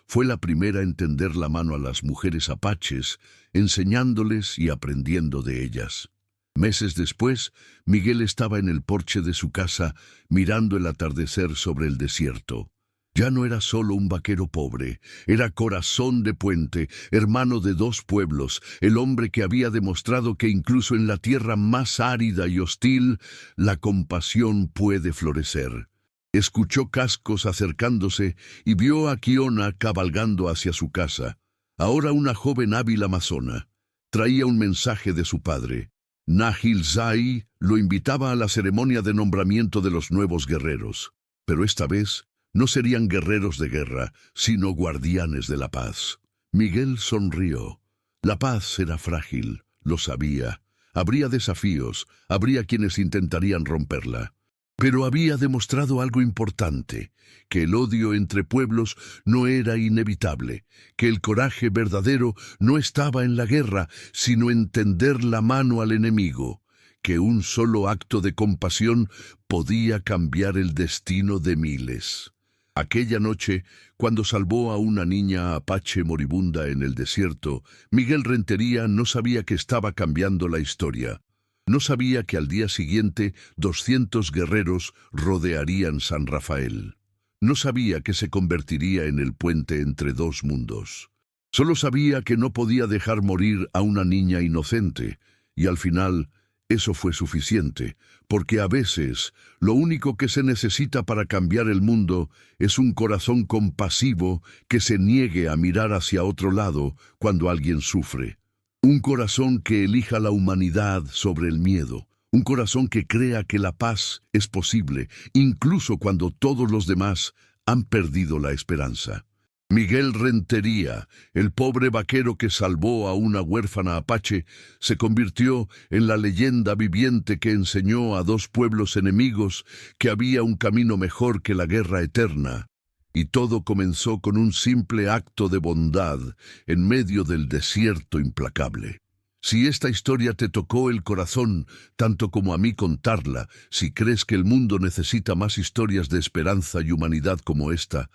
Speaker 1: fue la primera en tender la mano a las mujeres apaches, enseñándoles y aprendiendo de ellas. Meses después, Miguel estaba en el porche de su casa mirando el atardecer sobre el desierto. Ya no era solo un vaquero pobre, era corazón de puente, hermano de 2 pueblos, el hombre que había demostrado que incluso en la tierra más árida y hostil, la compasión puede florecer. Escuchó cascos acercándose y vio a Kiona cabalgando hacia su casa, ahora una joven hábil amazona. Traía un mensaje de su padre. Nahil Zai lo invitaba a la ceremonia de nombramiento de los nuevos guerreros, pero esta vez no serían guerreros de guerra, sino guardianes de la paz. Miguel sonrió. La paz era frágil, lo sabía. Habría desafíos, habría quienes intentarían romperla. Pero había demostrado algo importante, que el odio entre pueblos no era inevitable, que el coraje verdadero no estaba en la guerra, sino en tender la mano al enemigo, que un solo acto de compasión podía cambiar el destino de miles. Aquella noche, cuando salvó a una niña apache moribunda en el desierto, Miguel Rentería no sabía que estaba cambiando la historia. No sabía que al día siguiente 200 guerreros rodearían San Rafael. No sabía que se convertiría en el puente entre dos mundos. Solo sabía que no podía dejar morir a una niña inocente, y al final eso fue suficiente, porque a veces lo único que se necesita para cambiar el mundo es un corazón compasivo que se niegue a mirar hacia otro lado cuando alguien sufre. Un corazón que elija la humanidad sobre el miedo. Un corazón que crea que la paz es posible, incluso cuando todos los demás han perdido la esperanza. Miguel Rentería, el pobre vaquero que salvó a una huérfana apache, se convirtió en la leyenda viviente que enseñó a dos pueblos enemigos que había un camino mejor que la guerra eterna. Y todo comenzó con un simple acto de bondad en medio del desierto implacable. Si esta historia te tocó el corazón, tanto como a mí contarla, si crees que el mundo necesita más historias de esperanza y humanidad como esta,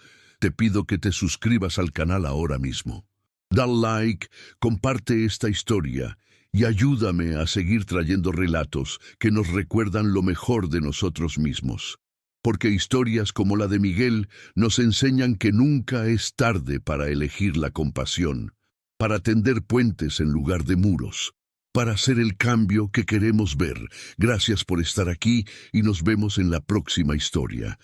Speaker 1: te pido que te suscribas al canal ahora mismo. Da like, comparte esta historia y ayúdame a seguir trayendo relatos que nos recuerdan lo mejor de nosotros mismos. Porque historias como la de Miguel nos enseñan que nunca es tarde para elegir la compasión, para tender puentes en lugar de muros, para hacer el cambio que queremos ver. Gracias por estar aquí y nos vemos en la próxima historia.